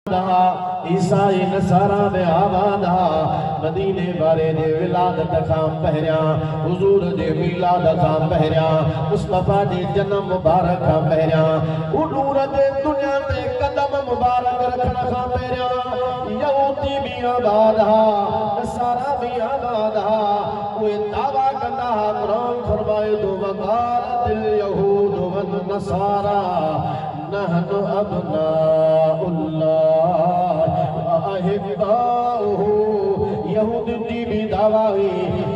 ईसाई नसारा में आबादा मदीने वारे दे विलादत खां पहिरियां हुजूर दे मिलाद खां पहिरियां मुस्तफा दे जन्म मुबारक खां पहिरियां हुजूर दे दुनिया ते कदम मुबारक रखण खां पहिरियां यहूदी भी आबाद हा नसारा भी आबाद हा उहे दावा कंदा हा कुरान फरमाए तो वक़ालतिल यहूद वन नसारा नहनु अब्नाउल्लाह अहिब्बाउहु यहूद जी भी दावा हुई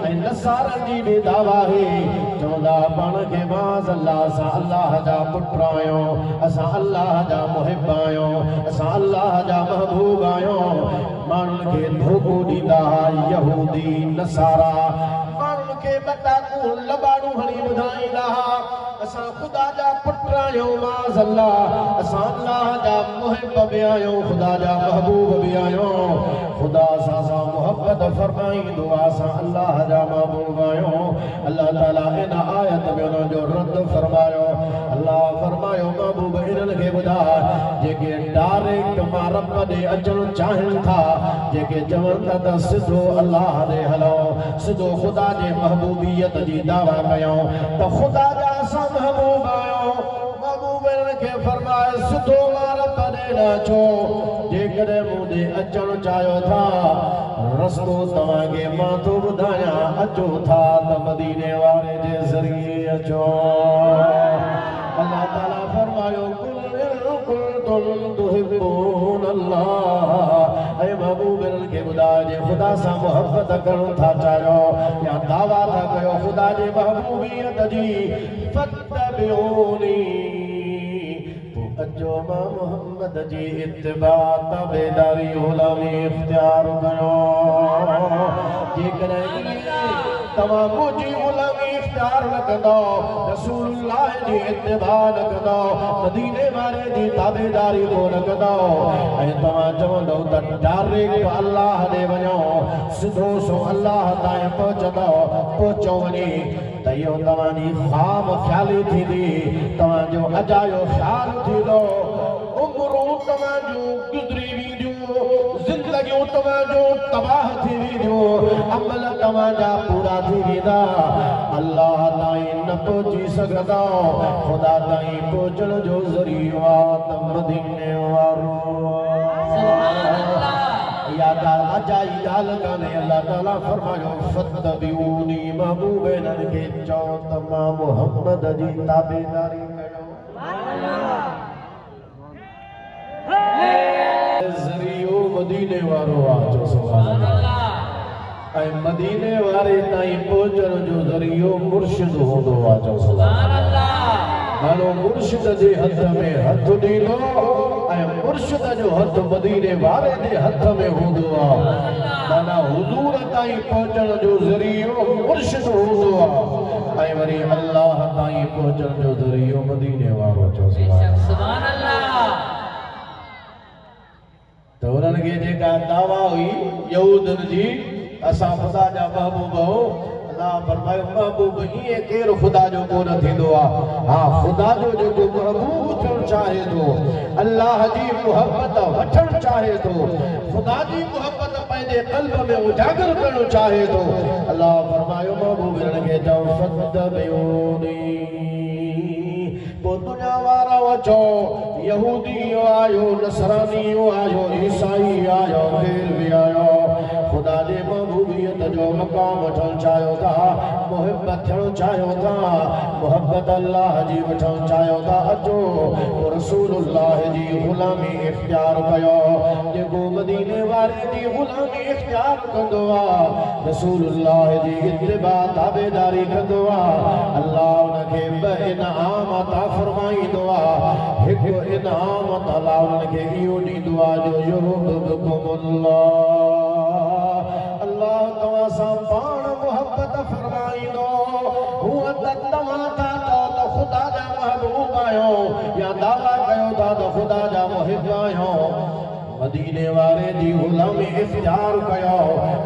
ऐं नसारा जी भी दावा हुई चवंदा पाण खे माज़ अल्लाह असां अल्लाह जा पुट आहियूं असां अल्लाह जा मुहिब आहियूं असां अल्लाह जा महबूब आहियूं माण्हुनि खे धोखो ॾींदा यहूदी नसारा माण्हुनि खे बटाकू लबाड़ू हणी ॿुधाईंदा असां ख़ुदा जा पुट आहियूं माज़ अल्लाह असां अल्लाह जा मुहिब बि आहियूं ख़ुदा जा महबूब बि आहियूं ख़ुदा असां सां मुहबत फरमाईंदो असां अल्लाह जा महबूब आहियूं अल्लाह ताला इन आयत में उन्हनि जो रद्द फरमायो अल्लाह फरमायो महबूब इन्हनि खे ॿुधा जेके डायरेक्ट मां रब ॾे अचणु चाहिनि था जेके चवनि था त सिधो अल्लाह ॾे हलो सिधो ख़ुदा जे महबूबियत जी दावा कयूं त ख़ुदा जा असां महबूब आहियूं महबूब इन्हनि खे फरमाए सिधो मां रब ॾे न अचो जेकॾहिं मूं ॾे अचणु चाहियो था रस्तो तव्हांखे मां थो ॿुधायां अचो था त मदीने वारे जे ज़रिए अचो अल्लाह ताला फरमायो ऐं महबूब इन्हनि खे ॿुधाए जे ख़ुदा सां मुहबत करणु था चाहियो या दावा था कयो ख़ुदा जे महबूबियत जी फत्तबिऊनी अचो मां मोहम्मद जी इत्तिबा ताबेदारी गुलामी इख्तियार कयो जेकॾहिं तव्हां मुंहिंजी गुलामी इख्तियार न कंदो रसूलुल्लाह जी इत्तिबा न कंदो मदीने वारे जी ताबेदारी को न कंदो ऐं तव्हां चवंदो त डायरेक्ट अल्लाह ॾे वञो सिधो सो अल्लाह ताईं पहुचंदो पहुचो वञी त इहो तव्हांजी ख़्वाब ख़्याली थींदी तव्हांजो अजायो ख़्याल थींदो उमिरूं तव्हांजूं गुज़री वेंदियूं ज़िंदगियूं तव्हांजूं तबाह थी वेंदियूं अमल तव्हांजा पूरा थी वेंदा अल्लाह ताईं न पहुची सघंदा ख़ुदा ताईं पहुचण जो ज़रियो आहे त मदीने वारो अजाई ॻाल्हि कान्हे अल्लाह ताला फरमायो फत्तबिऊनी महबूब इन्हनि खे चओ त मां मुहम्मद जी ताबेदारी कयो ज़रियो मदीने वारो आहे जो सुभान अल्लाह ऐं मदीने वारे ताईं पहुचण जो ज़रियो मुर्शिद हूंदो आहे जो सुभान अल्लाह मानो मुर्शिद जे हथ में हथ ॾींदो ऐं मुर्शिद जो हथ मदीने वारे जे हथ में हूंदो आहे माना हुजूर ताईं पहुचण जो ज़रियो मुर्शिद हूंदो आहे ऐं वरी अल्लाह ताईं पहुचण जो ज़रियो मदीने वारो जो सुभान अल्लाह त उन्हनि खे जेका दावा हुई यहूदनि जी असां ख़ुदा जा महबूब हो अल्लाह फरमायो महबूब ईअं केरु ख़ुदा जो कोन थींदो आहे हा ख़ुदा जो जेको महबूब थियणु चाहे थो अल्लाह जी मुहबत वठणु चाहे थो ख़ुदा जी मुहबत पंहिंजे क़ल्ब में उजागर करणु चाहे थो अल्लाह फरमायो महबूब इन्हनि खे चओ फत्तबिऊनी पोइ दुनिया वारा अचो यहूदी आयो नसरानी आयो ईसाई आयो केर बि आयो ख़ुदा जे महबूबियत जो मक़ाम वठणु चाहियो था मुहिबत थियणु चाहियो था मुहबत अल्लाह जी वठणु चाहियो था अचो रसूलुल्लाह जी ग़ुलामी इख्तियार कयो जेको मदीने वारे जी ग़ुलामी इख्तियार कंदो आहे रसूलुल्लाह जी इत्तिबा ताबेदारी कंदो आहे अल्लाह उनखे ॿ इनाम अता फरमाईंदो आहे हिकु इनाम अल्लाह उनखे इहो ॾींदो आहे जो युहिब्बुकुमुल्लाह अल्लाह तव्हां सां पाण मुहबत फरमाईंदो हूअं त तव्हां था चओ त ख़ुदा जा महबूब आहियो या दावा कयो था त ख़ुदा जा मुहिब आहियो मदीने वारे जी ग़ुलामी इख्तियार कयो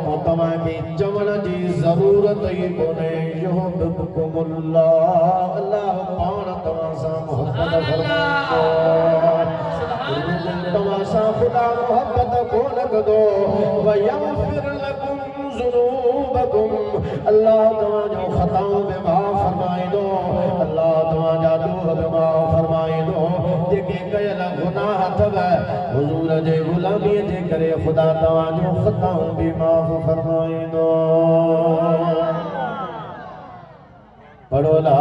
पोइ तव्हांखे चवण जी ज़रूरत ई कोन्हे युहिब्बुकुमुल्लाह अल्लाह पाण तव्हां सां मुहबत फरमाईंदो तमाशा खुदा मोहब्बत को लगदो वयगफिर लकुम ज़ुनूबकुम अल्लाह तवाजो खताओं में माफ फरमाए दो अल्लाह तवाजा दूर में माफ फरमाए दो जेके कयल गुनाह थव हुजूर जे गुलामी जे करे खुदा तवाजो खताओं भी माफ फरमाए दो पढ़ो ला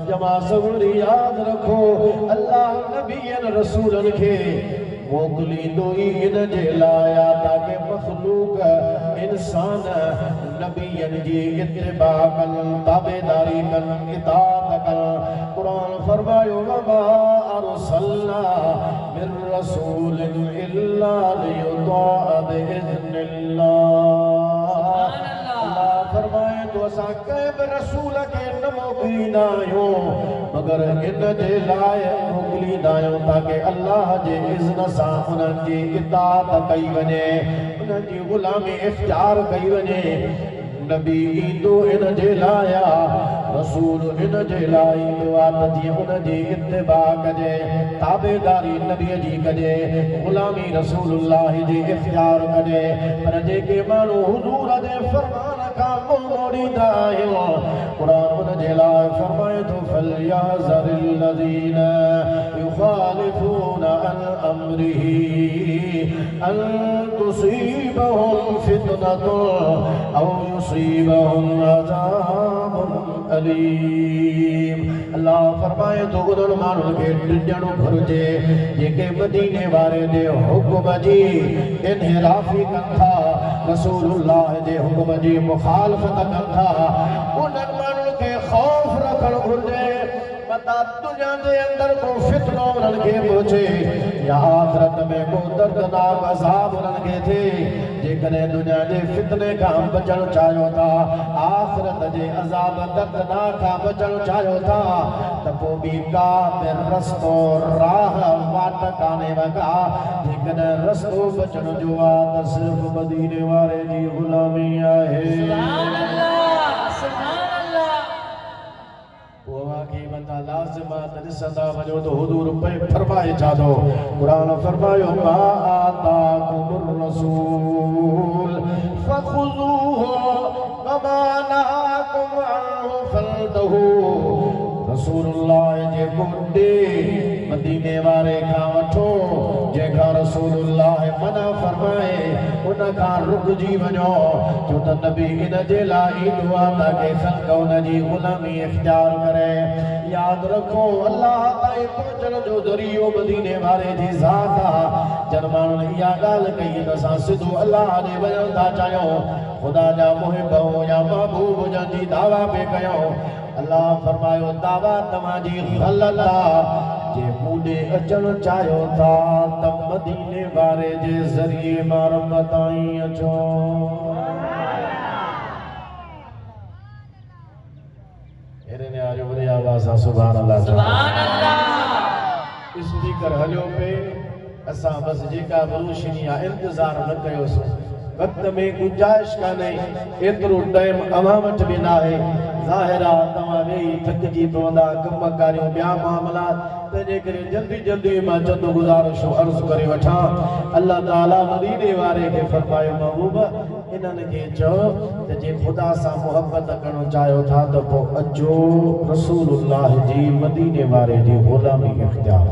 जमा सबरी याद रखो अल्लाह नबीन रसूलन के मोकली दो इन जे लाया ताकि मखलूक इंसान नबीन जी इत्तिबा कन ताबेदारी कन इताअत कन कुरान फरमायो वमा अरसलना मिर रसूलिन इल्ला लियुताअ बिइज़्निल्लाह फरमाए तो असा कैब रसूल के न मोकलींदा आहियूं मगर इन जे लाइ मोकलींदा आहियूं ताकि अल्लाह जे इज़्न सां उन्हनि जी इताअत कई वञे उन्हनि जी गुलामी इख्तियार कई वञे नबी ईंदो इन जे लाइ रसूल इन जे लाइ ईंदो आहे त जीअं उन जी इत्तिबा कजे ताबेदारी नबीअ जी कजे गुलामी रसूलुल्लाह जी इख्तियार कजे पर जेके माण्हू हुज़ूर जे फरमान खां मुंहुं मोड़ींदा आहियूं क़ुरान उन जे लाइ फरमाए थो फलयहज़रिल लज़ीना युख़ालिफ़ून अन अम्रिही अन तुसीबहुम फितनतुन औ युसीबहुम अज़ाबुन अलीम अल्लाह फरमाए तो उन्हनि माण्हुनि खे ॾियणो घुरिजे जेके मदीने वारे जे हुक्म जी इनहिराफ़ी कनि था रसूलुल्लाह जे हुक्म जी मुखालफ़त कनि था उन्हनि माण्हुनि खे ख़ौफ़ रखणु घुरिजे मता दुनिया जे अंदर को फितनो उन्हनि खे पहुचे या आख़िरत में को दर्दनाक अज़ाब उन्हनि खे थिए जेकॾहिं दुनिया जे फितने खां बचणु चाहियो था आख़िरत जे अज़ाब दर्दनाक खां बचणु चाहियो था त पोइ बि का बि रस्तो राह वाट कान्हे वगा जेकॾहिं रस्तो बचण जो आहे त सिर्फ़ मदीने वारे जी गुलामी आहे बंदा लाज़िमात ॾिसंदा वञो त हुज़ूर फरमाए छा थो क़ुरान फरमायो मा आताकुमुर रसूल फख़ुज़ूहु वमा नहाकुम अन्हु फंतहू रसूलुल्लाह जे कुंडे मदीने वारे खां वठो जेका रसूलुल्लाह मना फरमाए उन खां रुकजी वञो छो त नबी इन जे लाइ ईंदो आहे ताकि ख़ल्क़ उन जी गुलामी इख्तियार करे याद रखो अल्लाह ताईं पहुचण जो ज़रियो मदीने वारे जी ज़ात आहे जन माण्हुनि इहा ॻाल्हि कई त असां सिधो अल्लाह ॾे वञणु था चाहियूं ख़ुदा जा मुहिब या महबूब जंहिंजी दावा पिए कयूं अल्लाह फरमायो दावा तव्हांजी ग़लत आहे जे मूं ॾे अचणु चाहियो था त मदीने वारे जे ज़रिए मां रब ताईं अचो सुभान अल्लाह स्पीकर हलियो पे असां बस जेका रोशनी आहे इंतज़ार न कयोसीं वक्त में गुंजाइश कान्हे एतिरो टाइम अवां वटि बि न आहे ज़ाहिर आहे तव्हां वेही थकिजी पवंदा कम कारियूं ॿिया मामलात तंहिंजे करे जल्दी जल्दी मां चंदो गुज़ारिश अर्ज़ु करे वठां अल्लाह ताला मदीने वारे खे फरमायो महबूब इन्हनि खे चओ त जे ख़ुदा सां मुहबत करणु चाहियो था त पोइ अचो रसूलुल्लाह जी मदीने वारे जी ग़ुलामी इख्तियार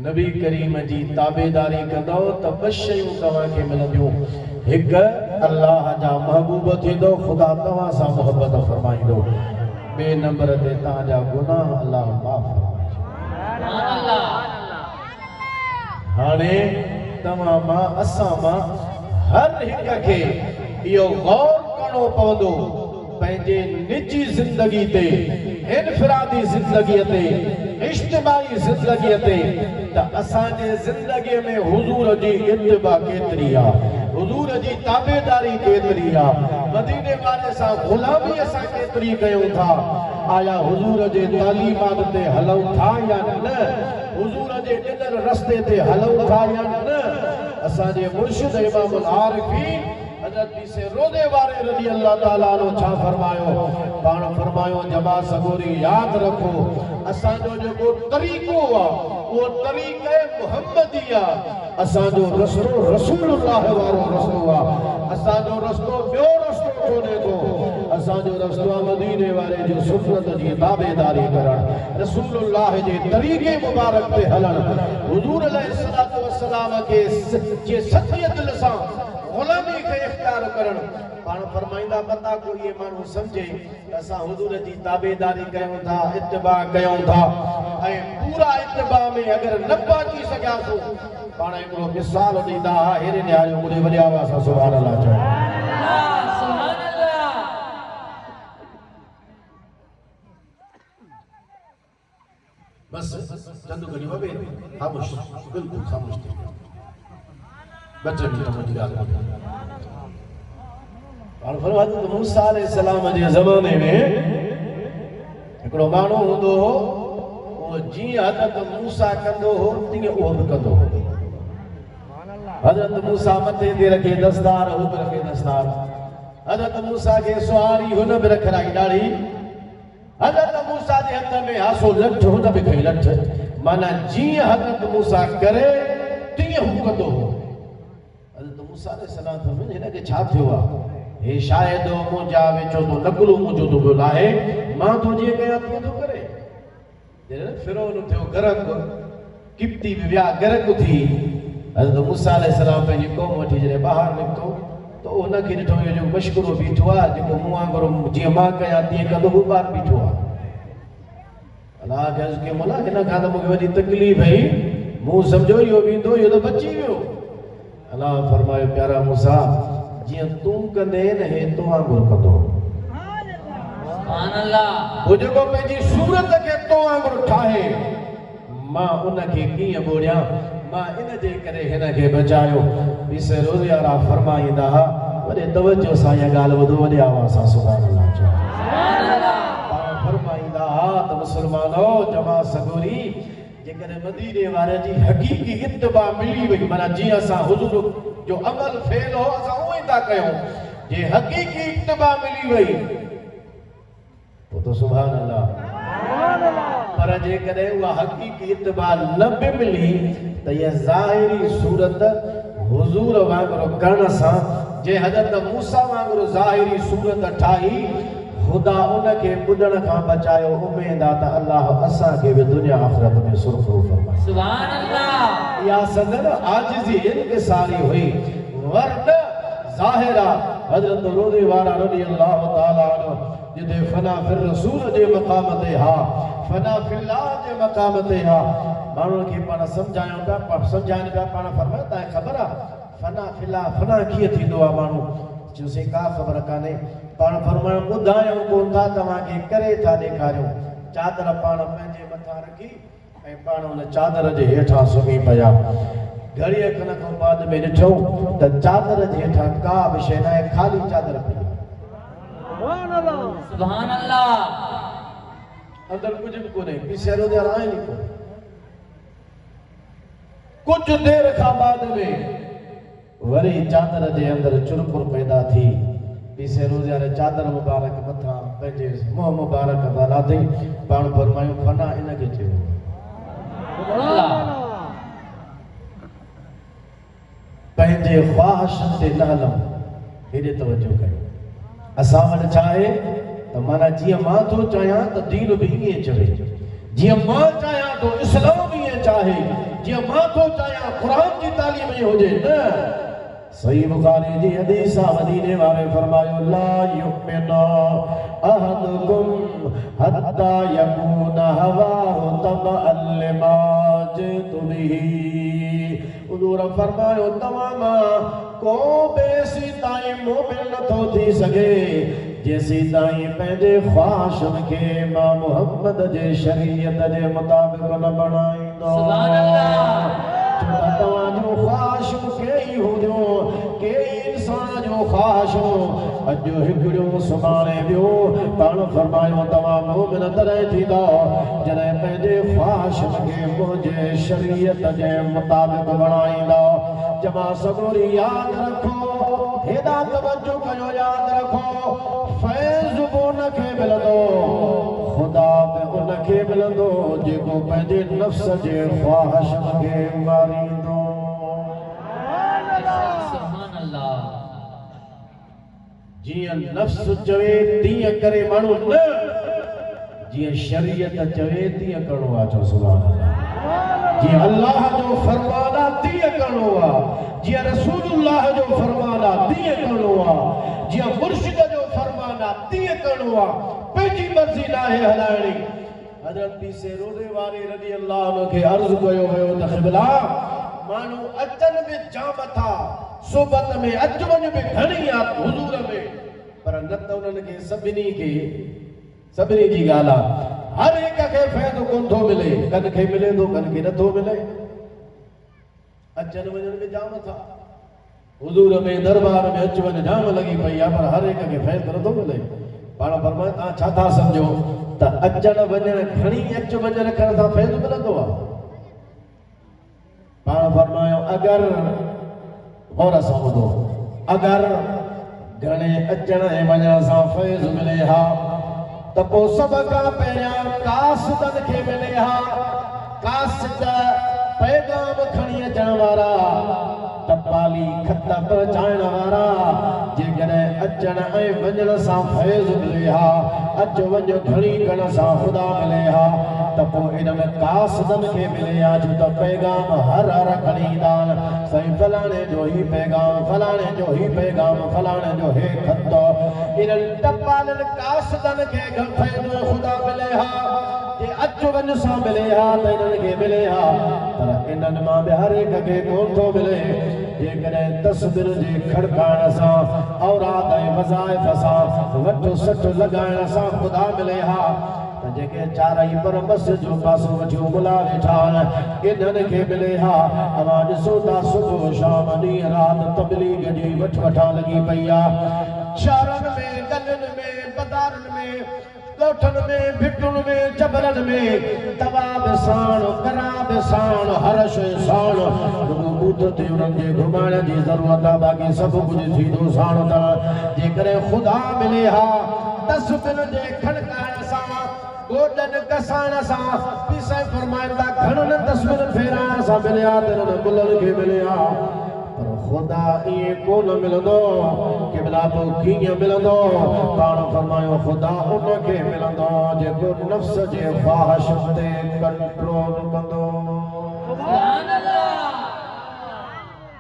नबी करीम जी ताबेदारी कंदो त ॿ शयूं तव्हांखे मिलंदियूं हिकु अल्लाह जा महबूब थींदो ख़ुदा तव्हां सां मुहबत फरमाईंदो ॿिए नंबर ते तव्हांजा गुनाह अल्लाह माफ़ फरमाईंदो हाणे तव्हां मां असां मां हर हिक खे इहो गौर करणो पवंदो पंहिंजे निजी ज़िंदगी ते इनफरादी ज़िंदगी ते इज्तिमाई ज़िंदगी ते त असांजे ज़िंदगी में हुजूर जी इत्तिबा केतिरी आहे हुजूर जी ताबेदारी केतिरी आहे मदीने वारे सां ग़ुलामी असां केतिरी कयूं था आया हुजूर जे तालीमात ते हलूं था या न हुजूर जे ॾिनल रस्ते ते हलूं था या न असांजे मुर्शिद इमामुल आरिफीन हज़रत से रोदे वारे रज़ी अल्लाह ताला नो छा फरमायो पाण फरमायो जमा सगोरी याद रखो असांजो जेको तरीक़ो आहे वो तरीक़े मुहम्मदी आहे असांजो रस्तो रसूलुल्लाह वारो रस्तो आहे असांजो रस्तो ॿियो रस्तो कोन्हे को असांजो रस्तो आहे मदीने वारे जो सुन्नत जी ताबेदारी करण रसूलुल्लाह जे तरीक़े मुबारक ते हलण हुजूर अलैहिस्सलातु वस्सलाम के जे सच्चे दिल सां ग़ुलामी खे इख्तियार करण पाण फरमाईंदा मता को ये माण्हू समझे असां हुजूर जी ताबेदारी कयूं था इत्तिबा कयूं था ऐं पूरा इत्तिबा में अगर न पहुची सघियासीं पाण हिकिड़ो मिसाल ॾींदा हेरे न्यायो मुंहिंजे वॾे आवाज़ सां सुभाणे अल्लाह चओ बस चंदू घड़ी ववे खामोश बिल्कुल खामोश थी बच्चे भी मुझे याद और फरमाते तो मूसा अलैहिस्सलाम जे ज़माने में हिकिड़ो माण्हू हूंदो हो वो जीअं हज़रत मूसा कंदो हो तीअं उहो बि कंदो हो हज़रत मूसा मथे ते रखे दस्तार हू बि रखे दस्तार हज़रत मूसा खे सुवारी हुन बि रखराई ॾाढ़ी हज़रत मूसा जे हथ में हासो लठ हुन बि खई लठ माना जीअं हज़रत मूसा करे तीअं हू कंदो हो हज़रत मूसा अलैहिस्सलाम फरमायो हिनखे छा थियो आहे हे शायद मुंहिंजा वेचो तो नकुलो मुंहिंजो तो पियो लाहे मां तो जीअं कयां तीअं थो करे फिरौन थियो गरक किप्ती बि विया गरक थी हज़रत मूसा अलैहिस्सलाम पंहिंजी क़ौम वठी जॾहिं ॿाहिरि निकितो त हुनखे ॾिठो इहो जो मशकूरो बीठो आहे जेको मूं वांगुरु जीअं मां कयां तीअं कंदो हू ॿार बीठो आहे अलाह खे अर्ज़ु कयो मौला हिन खां त मूंखे वॾी तकलीफ़ हुई मूं सम्झो इहो वेंदो इहो त बची वियो अलाह फरमायो प्यारा मूसा जियां तू कंदे न हे तो वांगुरु कंदो सुभान अल्लाह वो जेको पंहिंजी सूरत खे तो वांगुरु ठाहे मां उनखे कीअं ॿोड़ियां मां इन जे करे हिन खे बचायो ॿिसे रोज़ यारा फरमाईंदा वॾे तवज्जो सां इहा ॻाल्हि ॿुधो वॾे आवाज़ सां सुभान अल्लाह चओ सुभान अल्लाह फरमाईंदा त मुस्लमानो जमा सगोरी जेकॾहिं मदीने वारे जी हक़ीक़ी इत्तिबा मिली वई माना जीअं असां हुजूर जो अमल फेल हो असां उहो ई था कयूं जे हक़ीक़ी इत्तिबा मिली वई पोइ त सुभान अल्लाह पर जेकॾहिं उहा हक़ीक़ी इत्तिबा न बि मिली त इहा ज़ाहिरी सूरत हुजूर वांगुरु करण सां जे हज़रत मूसा वांगुरु ज़ाहिरी सूरत ठाही खुदा उनखे ॿुधण खां बचायो उमेद आहे त अल्लाह असांखे बि दुनिया आख़िरत में सुरफ़ुरो फरमाए सुभान अल्लाह इहा सदर आजिज़ी इनकिसारी हुई वरना ज़ाहिरा हज़रत रोज़े वारा रज़ी अल्लाह ताला अन्हु जिते फना फिर रसूल जे मक़ाम ते हा फना फिल्लाह जे मक़ाम ते हा माण्हुनि खे पाण सम्झायूं पिया सम्झाइनि पिया पाण फरमायो तव्हांखे ख़बर आहे फना फिल्लाह फना कीअं थींदो आहे माण्हू चयोसीं का ख़बर कान्हे पाण फरमायो ॿुधायूं कोन था तव्हांखे करे था ॾेखारियूं चादर पाण पंहिंजे मथां रखी ऐं पाण हुन चादर जे हेठां सुम्ही पिया घड़ीअ खन खां बाद में ॾिठो त चादर जे हेठां का बि शइ न आहे ख़ाली चादर पई सुभान अल्लाह सुभान अल्लाह अंदर कुझु बि कोन्हे पीसियल यार आहिनि ई कोन कुझु देर खां बाद में वरी चादर जे अंदर चुरपुर पैदा थी पीसे रोज़ यार चादर मुबारक मथां पंहिंजे मुंहुं मुबारक था लाथई पाण फरमायूं फना इनखे चयो पंहिंजे ख्वाहिशनि ते न हलूं हेॾे तवजो कयो असां वटि छा आहे त माना जीअं मां थो चाहियां त दीन बि ईअं चवे जीअं मां चाहियां थो इस्लाम बि ईअं चाहे जीअं मां थो चाहियां क़ुर जी तालीम ईअं हुजे न सही बुखारी जी हदीस मदीने वाले फरमायो ला युमिनु अहदुकुम हत्ता यकून हवाहु तबअन लिमा जितु बिही हुजूर फरमायो तमाम को बेसी ताईं मोमिन नथो थी सघे जेसी ताईं पंहिंजे ख्वाहिशुनि खे मां मुहम्मद जे शरीयत जे मुताबिक़ न बणाईंदो सुभान अल्लाह छो त तव्हांजो ख्वाहिशूं कहिड़ी हूंदियूं कहिड़ी इंसान जो ख्वाहिशूं अॼु हिकिड़ो सुभाणे ॿियो पाण फरमायो तव्हां मोमिन तॾहिं थींदा जॾहिं पंहिंजे ख्वाहिशुनि खे मुंहिंजे शरीयत जे मुताबिक़ बणाईंदा जमा सगोरी यादि रखो हेॾा तवजो कयो यादि रखो फैज़ बि उनखे मिलंदो ख़ुदा बि उनखे मिलंदो जेको पंहिंजे नफ़्स जे ख्वाहिशुनि खे मारींदो सुभान अल्लाह जीअं नफ़्स चवे तीअं करे माण्हू न जीअं शरीयत चवे तीअं करिणो आहे चओ सुभान अल्लाह जीअं अल्लाह जो फरमान आहे तीअं करिणो आहे जीअं रसूलुल्लाह जो फरमान आहे तीअं करिणो आहे जीअं मुर्शिद जो फरमान आहे तीअं करिणो आहे पंहिंजी मर्ज़ी नाहे हलाइणी हज़रत पीसे रोज़े वारे रज़ी अल्लाह अन्हु खे अर्ज़ कयो वियो त क़िबला माण्हू अचनि बि जाम था सोबत में अच वञ बि घणी आहे हुज़ूर में पर न त उन्हनि खे सभिनी जी ॻाल्हि आहे हर हिक खे फ़ाइदो कोन थो मिले कन खे मिले थो कन खे नथो मिले अचनि वञनि बि जाम था हुज़ूर में दरबार में अच वञ जाम लॻी पई आहे पर हर हिक खे फ़ाइदो नथो मिले पाण फरमाए तव्हां छा था सम्झो त अचण वञण घणी अच वञ रखण सां फ़ाइदो मिलंदो आहे पाण फरमायो अगरि और सां ॿुधो अगरि घणे अचण ऐं वञण सां फैज़ मिले हा त पोइ सभ खां पहिरियां कासिदनि खे मिले हा कासिद पैगाम खणी अचण वारा टपाली खत पहुचाइण वारा जेकॾहिं अचण ऐं वञण सां फैज़ मिले हा अच वञ घणी करण सां ख़ुदा मिले हा त पोइ इन्हनि कासिदनि खे मिले हा छो त पैगाम हर खणी ईंदा आहिनि साईं फलाणे जो ही पैगाम फलाणे जो ही पैगाम फलाणे जो हे खत इन्हनि टपालनि कासिदनि खे फैज़ ख़ुदा मिले हा जे अच वञ सां मिले हा त इन्हनि खे मिले हा पर इन्हनि मां बि हर हिक खे कोन थो मिले जेकॾहिं तस्बीर जे खड़काइण सां औराद ऐं वज़ाइफ़ सां वठ सठ लॻाइण सां ख़ुदा मिले हा त जेके चारई पर मस्जिद जो पासो वठियो मुला वेठा आहिनि इन्हनि खे मिले हा अवां ॾिसो था सुबुह शाम ॾींहुं राति तबलीग जी वठा लॻी पई आहे शहरनि में गलियुनि में बज़ारुनि में ॻोठनि में भिटुनि में जबलनि में तवा बि साण करा बि साण हर शइ साण बूथ ते उन्हनि जे घुमाइण जी ज़रूरत आहे बाक़ी सभु कुझु थींदो साण त जेकॾहिं ख़ुदा मिले हा तस्बीर जे खड़काइण सां गोॾनि कसाइण सां पीसे फरमाईंदा घणनि तस्बीर फेराइण सां मिलिया त इन्हनि गुलनि खे मिलिया पर ख़ुदा इएं कोन मिलंदो क़िबला पोइ कीअं मिलंदो पाण फरमायो ख़ुदा उनखे मिलंदो जेको नफ़्स जे ख्वाहिश ते कंट्रोल कंदो सुभान अल्लाह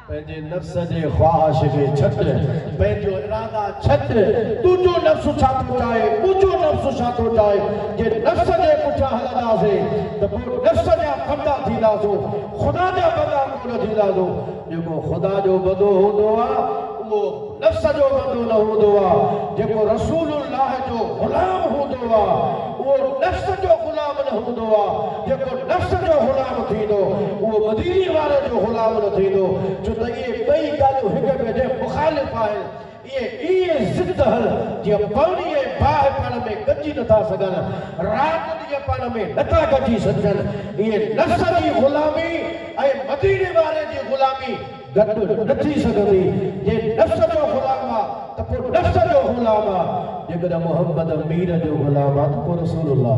पंहिंजे नफ़्स जे ख्वाहिश खे छॾ पंहिंजो इरादा छॾ तुंहिंजो नफ़्स छा थो चाहे मुंहिंजो नफ़्स छा थो चाहे जे नफ़्स जे पुठियां हलंदासीं त पोइ नफ़्स जा बंदा थींदासीं ख़ुदा जा बंदा कोन थींदासीं जेको ख़ुदा जो बंदो हूंदो आहे उहो नफ़्स जो बंदो न हूंदो आहे जेको रसूलुल्लाह जो ग़ुलाम हूंदो आहे उहो नफ़्स जो ग़ुलाम न हूंदो आहे जेको नफ़्स जो ग़ुलाम थींदो उहो मदीने वारे जो ग़ुलाम न थींदो छो त इहे ॿई ॻाल्हियूं हिक ॿिए जे मुख़ालिफ़ आहिनि इहे ज़िद हल जीअं पाणी ऐं बाहि पाण में गॾिजी नथा सघनि राति ॾींहं पाण में नथा गॾिजी सघनि इहे नफ़्स जी ग़ुलामी ऐं मदीने वारे जी ग़ुलामी गॾु नथी सघंदी जे नफ़्स जो ग़ुलाम आहे त पोइ नफ़्स जो ग़ुलाम आहे जेकॾहिं मोहम्मद मीर जो ग़ुलाम आहे त पोइ रसूलुल्लाह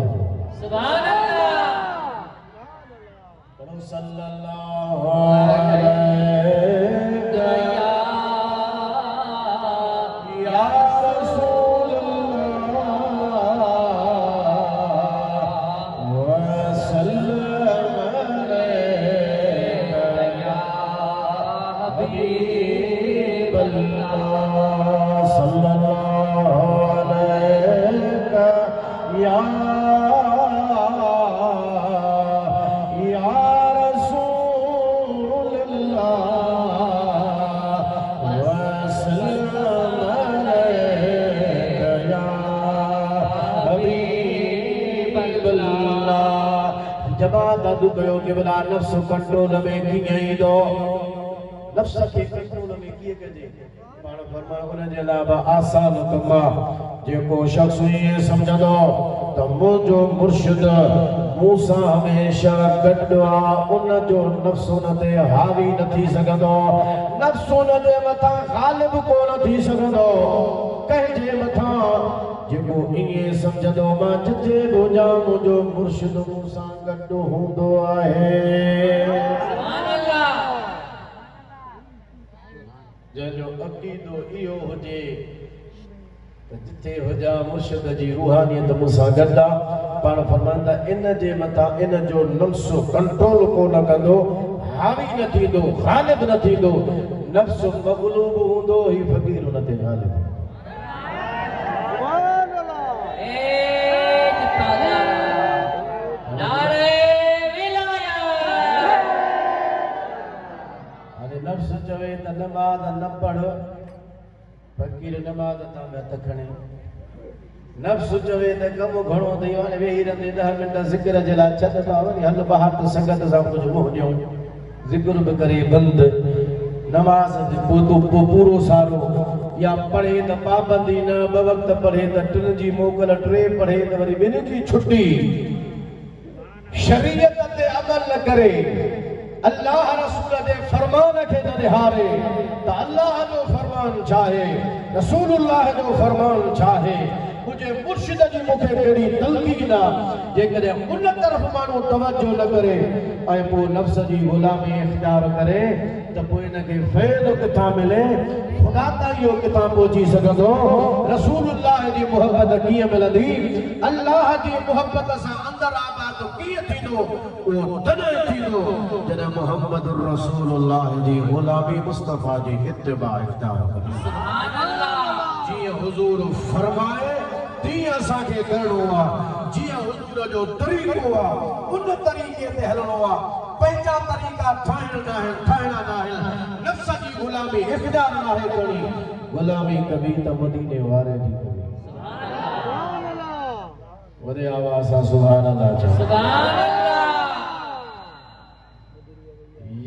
सुभान अल्लाह सल्लल्लाहु अलैहि क़िबला जमात अदु कयो क़िबला नफ्स कंट्रोल में कीअं ईंदो नफ्स खे कंट्रोल में कीअं कजे पाण फरमायो उन जे लाइ आसान कम जेको शख़्स ईअं सम्झंदो त मुंहिंजो मुर्शिद मूंसां हमेशा गॾु आहे उन जो नफ्स उन ते हावी न थी सघंदो नफ्स उन जे मथां ग़ालिब कोन थी सघंदो कंहिंजे मथां जेको ईअं सम्झंदो मां जिथे बि हुजां मुंहिंजो मुर्शिद मूंसां गॾु हूंदो आहे जंहिंजो अक़ीदो इहो हुजे जिथे हुजां मुर्शिद जी रूहानियत मूंसां गॾु आहे पाण फरमाईंदा इन जे मथां इन जो नफ्स कंट्रोल कोन कंदो हावी न थींदो ग़ालिब न थींदो नफ्स मग़लूब हूंदो ही फ़क़ीर हुन ते ग़ालिब नफ्स चवे त नमाज़ न पढ़ फ़क़ीर नमाज़ तां हथ खणे नफ्स चवे त कम घणो अथई हाणे वेही रहंदे 10 मिंट ज़िक्र जे लाइ छॾ वरी हल ॿाहिरि त संगत सां कुझु मुंहुं ॾियूं ज़िक्र बि करे बंदि नमाज़ पूरो सारो या पढ़े त पाबंदी न 2 वक़्त पढ़े त 3 जी मोकल 3 पढ़े त वरी 2 जी छुट्टी शरीयत ते अमल न करे अल्लाह रसूल जे फरमान खे न निहारे त अल्लाह जो फरमान चाहे रसूलुल्लाह जो फरमान चाहे मुझे मुर्शिद जी मूंखे कहिड़ी तलकीन आहे जेकॾहिं उन तरफ़ माण्हू तवजो न करे ऐं पोइ नफ़्स जी ग़ुलामी इख्तियार करे त पोइ इनखे फ़ाइदो किथां मिले ख़ुदा ताईं इहो किथां पहुची सघंदो रसूलुल्लाह जी मुहबत कीअं मिलंदी अल्लाह जी मुहबत सां अंदरि आबाद कीअं थींदो उहो तॾहिं थींदो जॾहिं मुहम्मद रसूलुल्लाह जी ग़ुलामी मुस्तफ़ा जी इत्तिबा इख्तियार करे सुभान अल्लाह जीअं हुज़ूर फरमाए तीअं असांखे करिणो आहे जीअं हुज़ूर जो तरीक़ो आहे उन तरीक़े ते हलणो आहे पंहिंजा तरीक़ा ठाहिणा न आहिनि नफ़्स जी ग़ुलामी इख्तियार नाहे करणी ग़ुलामी कबी त मदीने वारे जी सुभान अल्लाह वॾे आवाज़ सां सुभान अल्लाह चओ सुभान अल्लाह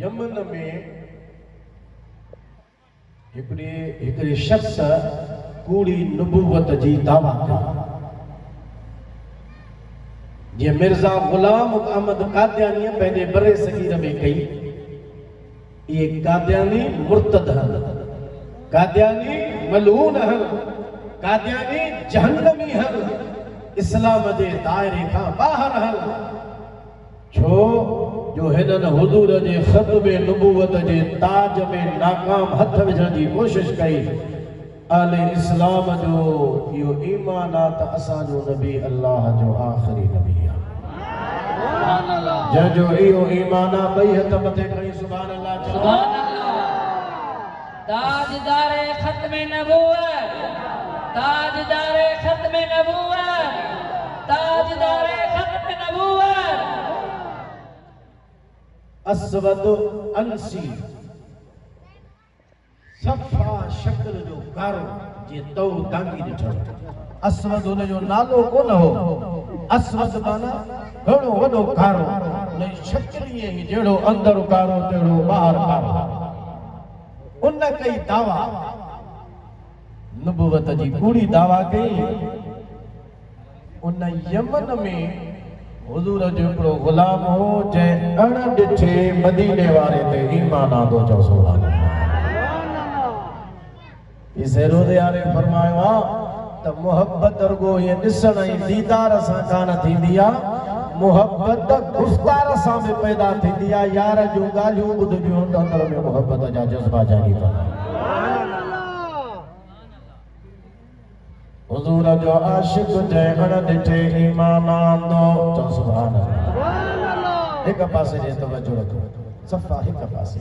यमन में हिकिड़े शख़्स कूड़ी नुबुवत जी दावा कई जीअं मिर्ज़ा ग़ुलाम अहमद कादियानी पंहिंजे बरे सगीर में कई इहे कादियानी मुर्तद हल कादियानी मलून हल कादियानी जहन्नमी हल इस्लाम जे दायरे खां ॿाहिरि हल छो जो हिननि हुज़ूर जे ख़ुतबे नुबुवत जे ताज में नाकाम हथ विझण जी कोशिश कई आले इस्लाम जो इहो ईमान आहे त असांजो नबी अल्लाह जो आख़िरी नबी आहे सुभान अल्लाह जंहिंजो इहो ईमान आहे ॿई हथ मथे खणी सुभान अल्लाह चओ सुभान अल्लाह ताजदारे ख़त्म नबूवत ताजदारे ख़त्म नबूवत ताजदारे ख़त्म नबूवत अस्वद अंसी सफ़ा शक्ल जो कारो जे तो टांगी ॾिठो अस्वद उन जो नालो कोन हो अस्वद माना घणो वॾो कारो उन जी शक्ल ई जहिड़ो अंदरि कारो तहिड़ो ॿाहिरि कारो उन कई दावा नुबुवत जी कूड़ी दावा कई उन यमन में हुज़ूर जो हिकिड़ो ग़ुलाम हो जंहिं अण ॾिठे मदीने वारे ते ईमान आंदो चओ सुभान अल्लाह इस रोज़े यारे फरमायो आहे त मोहब्बत रुगो ये ॾिसण ऐं दीदार सां कान थींदी आहे मोहब्बत गुफ़्तार सां बि पैदा थींदी आहे यार जूं ॻाल्हियूं ॿुधबियूं त अंदरि में मोहब्बत जा जज़्बा जागी पवंदा हुज़ूर जो आशिक़ जंहिं अण ॾिठे ईमान आंदो चओ सुभान अल्लाह हिक पासे ॾे तवजो रखो सफ़ा हिक पासे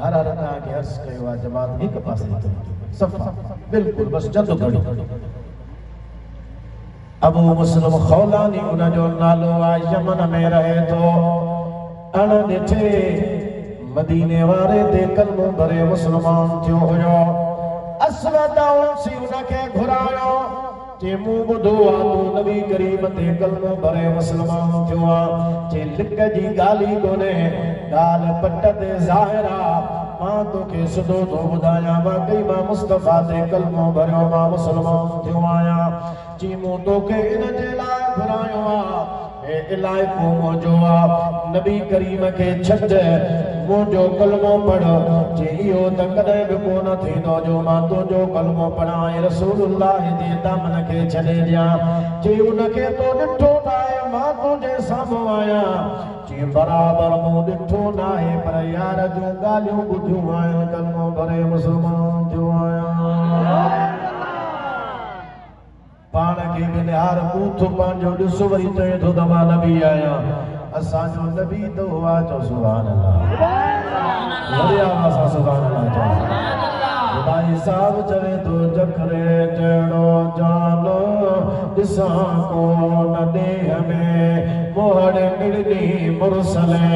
हर तव्हांखे अर्ज़ कयो आहे जमात हिक पासे सफ़ा बिल्कुलु बसि चंदु घड़ी अबू मुस्लिम खौलानी उन जो नालो आहे यमन में रहे थो अण ॾिठे मदीने वारे ते कलमो भरे मुस्लमान थियो हुयो अस्वद औंसी उनखे घुरायो जे मूं ॿुधो आ तूं नबी करीम ते कलमो भरे मुस्लमान थियो आ जे लिक जी ॻाल्हि कोन्हे ॻाल्हि पट ते ज़ाहिर आ मां तोखे सिधो थो ॿुधायां वाकई मां मुस्तफ़ा ते कलमो भरियो मां मुस्लमान थियो आहियां जी मूं तोखे इन जे लाइ घुरायो आ ए इलाइक़ो मुंहिंजो आ नबी करीम खे छॾ मुंहिंजो कलमो पढ़ जे इहो त कॾहिं बि कोन थींदो जो मां तुंहिंजो कलमो पढ़ां रसूलुल्लाह जे दामन खे छॾे ॾियां जे उनखे तो ॾिठो नाहे मां तुंहिंजे साम्हूं आहियां जी बराबरि मूं ॾिठो नाहे पर यार जूं ॻाल्हियूं ॿुधियूं आहिनि कलमो भरे मुस्लमान थियो आहियां पाण खे बि निहार बूथ पंहिंजो ॾिस वरी चए थो त मां नबी आहियां असांजो नबी त हुआ चओ सुभान अल्लाह वरी आवाज़ सां सुभान अल्लाह चओ भाई साहब चवे तो जखरे जड़ो जानो दिसां को न देह में मोहड़ मिलनी मुरसले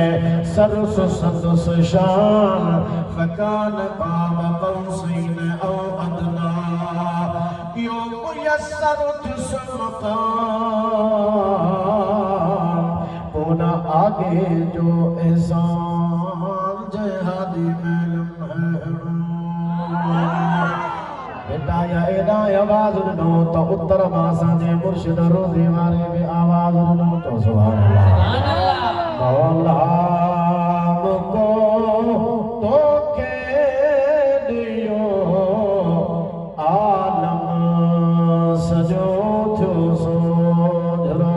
सरस सदस शान फकान काम कौसीन औ अदना यो मुयस्सर तिस्मकान पोना आगे जो एहसान जहादी में एडा आवाज़ ॾिनो त उत्तर मां जे मुर्शिद रोज़े वारे बि आवाज़ ॾिनो तो सुभान अल्लाह मौला को तोखे ॾियो आलम सजो थियो सोझरो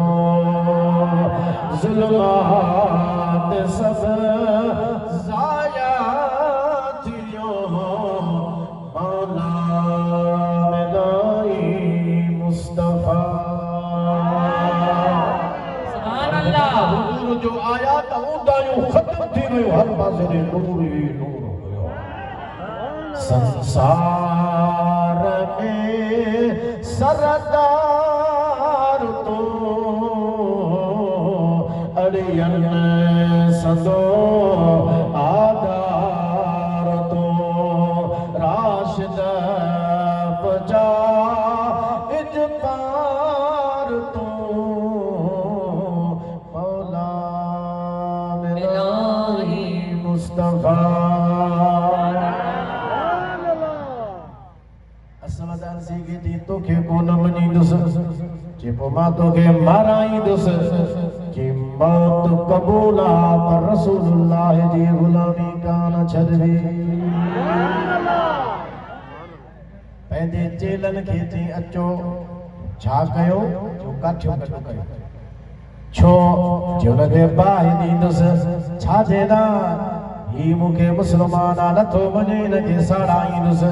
ज़ुल्मात सब ज़ाया थियो मौला मुस्तफा सुभान अल्लाह हुजूर जो आयात उदायूं खत्म थी वियो हर पासे ॾे नूर ही नूर हुयो संसार में सरदार तो अड़ियन सदो आदार तो राशिद बजा पार तो मौला मिलाही मुस्तफा असमद अर्ज़ी की थी तोखे कोन मञींदुसि जे पोइ मां तोखे माराईंदुसि कि मौत क़बूल आ पर रसूलुल्लाह जी ग़ुलामी कान छॾबी पंहिंजे चेलनि खे चई अचो छा कयो जो काठियो कयो छो जो हुनखे बाहि ॾींदुसि छा चवंदा ही मूंखे मुस्लमान आहे नथो मञे हिनखे साड़ाईंदुसि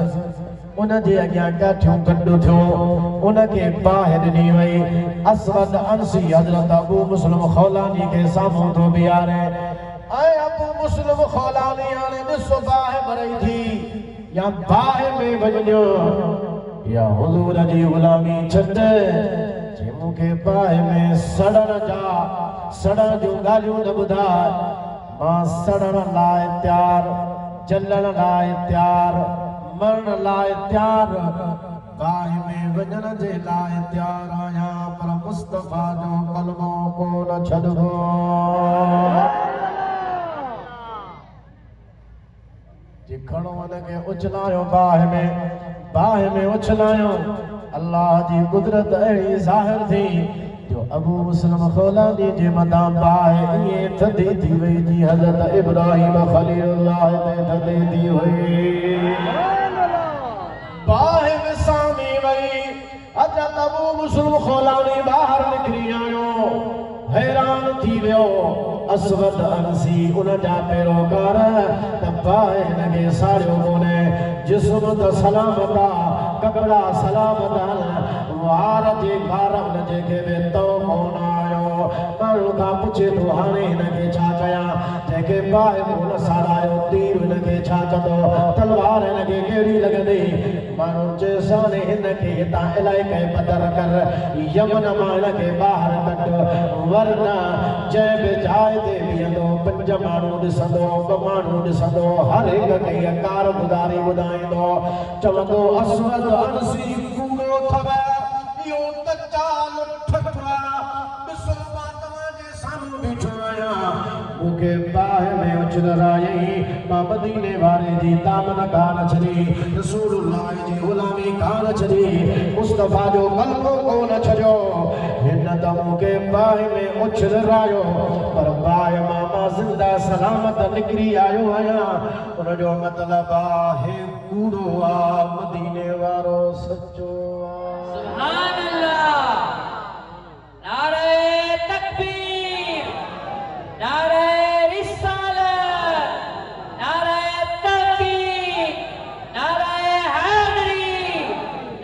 उनजे अॻियां काठियूं गॾु थियो उनखे बाहि ॾिनी वई असवद अंसी हज़रत अबू मुस्लिम खौलानी खे साम्हूं थो बीहारे ऐं अबू मुस्लिम खौलानी हाणे ॾिसो बाहि भरई थी या बाहि में वञो या हुजूर जी ग़ुलामी छॾ जे मूंखे बाहि में सड़ण जूं ॻाल्हियूं न ॿुधाए मां सड़ण लाइ तयारु जलण लाइ तयारु मरण लाइ तयारु बाहि में वञण जे लाइ तयारु आहियां पर मुस्तफ़ा जो कलमो कोन छॾबो जे खणो हुनखे उछलायो बाहि में उछलायो अल्लाह जी कुदरत अहिड़ी ज़ाहिर थी जो अबू मुस्लिम खौलानी जे मथां बाहि ईअं थधी थी वई थी हज़रत इब्राहिम ख़लीलुल्लाह ते थधी थी हुई बाहि विसामी वई हज़रत अबू मुस्लिम खौलानी ॿाहिरि निकिरी आयो हैरान थी वियो असवद अंसी उन जा पैरोकार त बाहि हिनखे साड़ियो कोन्हे जिस्म त सलामत आहे कपिड़ा सलामत आहिनि वार जे वार हुनजे खे बि तो कोन आयो माण्हू खां पुछे थो हाणे हिनखे छा कयां जंहिंखे बाहि कोन साड़ायो तीर हिनखे छा कंदो तलवार हिनखे कहिड़ी लॻंदी माण्हू चएसि हाणे हिनखे हितां इलाइक़े बदर कर यमन मां हिनखे ॿाहिरि कढ वरना जंहिं बि जाइ ते बीहंदो पंज माण्हू ॾिसंदो ॿ माण्हू ॾिसंदो हर हिक खे कार गुज़ारी ॿुधाईंदो चवंदो असवद अंसी कूड़ो अथव इहो मूंखे बाहि में उछलरायई मां मदीने वारे जी दामन कान छॾी रसूलुल्लाह जी ग़ुलामी कान छॾी मुस्तफ़ा जो कलमो कोन छॾियो हिन त मूंखे बाहि में उछलरायो पर बाहि मां ज़िंदा सलामत निकिरी आयो आहियां उन जो मतिलबु आहे कूड़ो आहे मदीने वारो सचो सुभान अल्लाह नारे तकबीर नारे रिसालत नारे तकबीर नारे हैदरी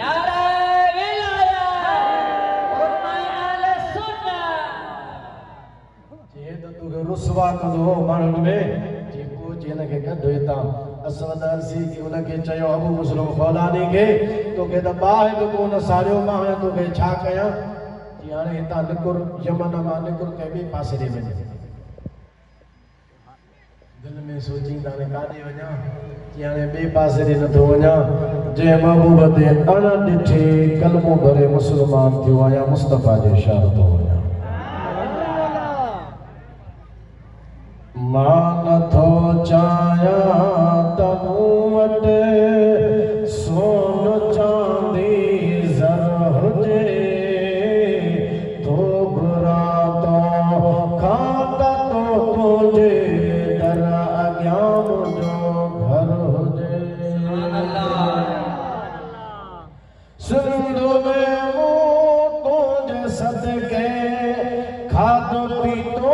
नारे विलायत उम्मत सुन्नत जे तो तू रुसवा कंदो माण्हुनि में जेको जिन खे गॾु हितां असवद अर्सी की उनखे चयो अबू मुस्लिम खौलानी खे तोखे त बाहि बि कोन साड़ियो मां हाणे तोखे छा कयां जी हाणे हितां निकुर यमन मां निकुर कंहिं ॿिए पासे ॾे वञे दिलि में सोचींदा हाणे काॾे वञा जी हाणे ॿिए पासे ॾे नथो वञा जंहिं महबूब ते अण ॾिठे कलमो भरे मुस्लमान थियो आहियां मुस्तफ़ा जे शहर थो वञा मां नथो चाहियां त मूं वटि सोन चांदी ज़र हुजे तो घुरां तो खां त तो तुंहिंजे दर अॻियां मुंहिंजो घर हुजे सिंध में मूं तुंहिंजे सदके खाधो पीतो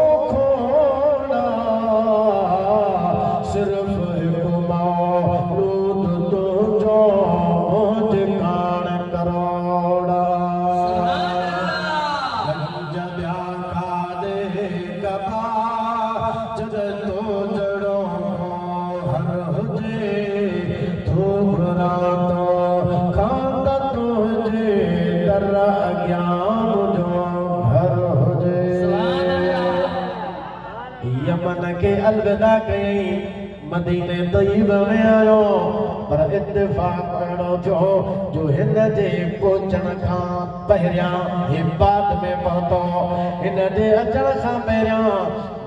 सिर्फ हिकु मौलूद तुंहिंजो ठिकाण करोड़ा गंज ॿिया खाधे कबा जद तो जड़ो हर हुजे तूं घुरां तो खां त तुंहिंजे दर अॻियां मुंहिंजो घर हुजे यमन के अलविदा कयई मदीने तय्यब में आयो पर इत्तेफाक अहिड़ो थियो जो हिन जे पहुचण खां पहिरियां हे बाद में पहुतो हिन जे अचण खां पहिरियां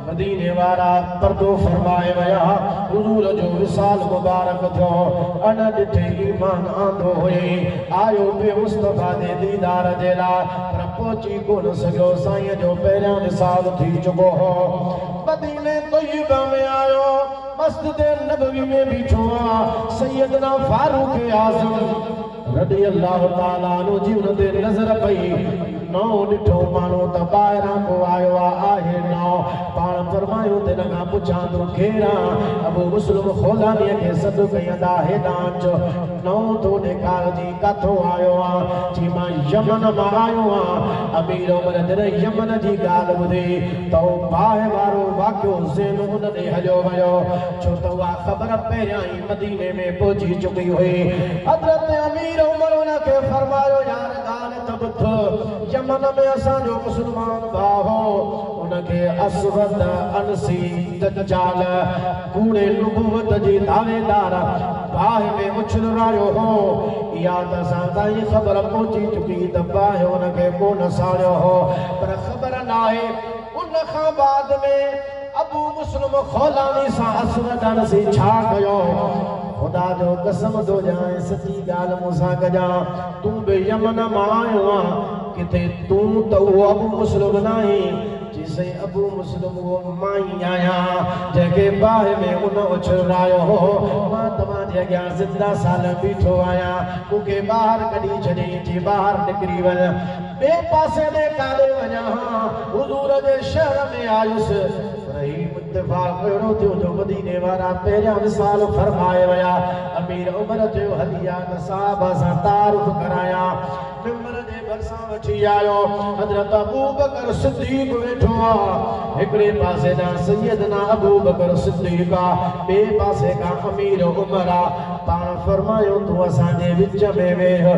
मदीने वारा पर्दो फरमाए विया हुजूर जो विसाल मुबारक थियो अन ॾिठे ईमान आंदो हुई आयो पे मुस्तफ़ा जे दीदार जे लाइ पर पहुची कोन सघियो साईं जो पहिरियां विसाल थी चुको हो मदीने तय्यब में आयो मस्जिद नबवी में बीठो सैयदना फारूक आज़म रज़ी अल्लाह ताला अन्हु जी उन ते नज़र पई नौ ॾिठो माण्हू त ॿाहिरां को आयो आहे नौ पाण फरमायो त हिन खां पुछां तूं केरु आहे अबू मुस्लिम खौलानीअ खे सॾु कयंदा हेॾां अचो नौ तो ॾेखार जी काथो आयो आहे चई मां यमन मां आयो आहियां अमीर उमर जॾहिं यमन जी ॻाल्हि ॿुधी त बाहि वारो वाक़ियो ज़हन उन ॾे हलियो वियो छो त उहा ख़बर पहिरियां ई मदीने में पहुची चुकी हुई हज़रत अमीर उमर उनखे फरमायो यार ॻाल्हि त ॿुध यमन में असांजो मुस्लमान भाउ हो उनखे असवद अनसी दज्जाल कूड़े नुबुवत जी दावेदार बाहि में उछलरायो हो इहा त असां ताईं ख़बर पहुची चुकी त बाहि उनखे कोन साड़ियो हो पर ख़बर नाहे उन खां बाद में अबू मुस्लिम खौलानी सां असवद अनसी छा कयो खुदा जो कसम थो ॾियां सची ॻाल्हि मूंसां कजां तूं बि यमन मां आयो आहे किथे तूं त उहो अबू मुस्लिम नाहीं जी साईं अबू मुस्लिम उहो मां ई आहियां जंहिंखे बाहि में उन उछलरायो हो मां तव्हांजे अॻियां ज़िंदा साल बीठो आहियां मूंखे ॿाहिरि कढी छॾी जी ॿाहिरि निकिरी वञ ॿिए पासे ॾे काॾे वञा हुज़ूर जे शहर में आयुसि इत्तेफाक अहिड़ो थियो जो मदीने वारा पहिरियां विसाल फरमाए विया अमीर उमर जो हलिया त साहब सां तारुफ़ कराया मिंबर जे भरिसां वठी आयो हज़रत अबू बकर सिद्दीक़ वेठो आहे हिकिड़े पासे ॾांहुं सैयदना अबू बकर सिद्दीक़ आहे ॿिए पासे खां अमीर उमर आहे पाण फरमायो तूं असांजे विच में वेह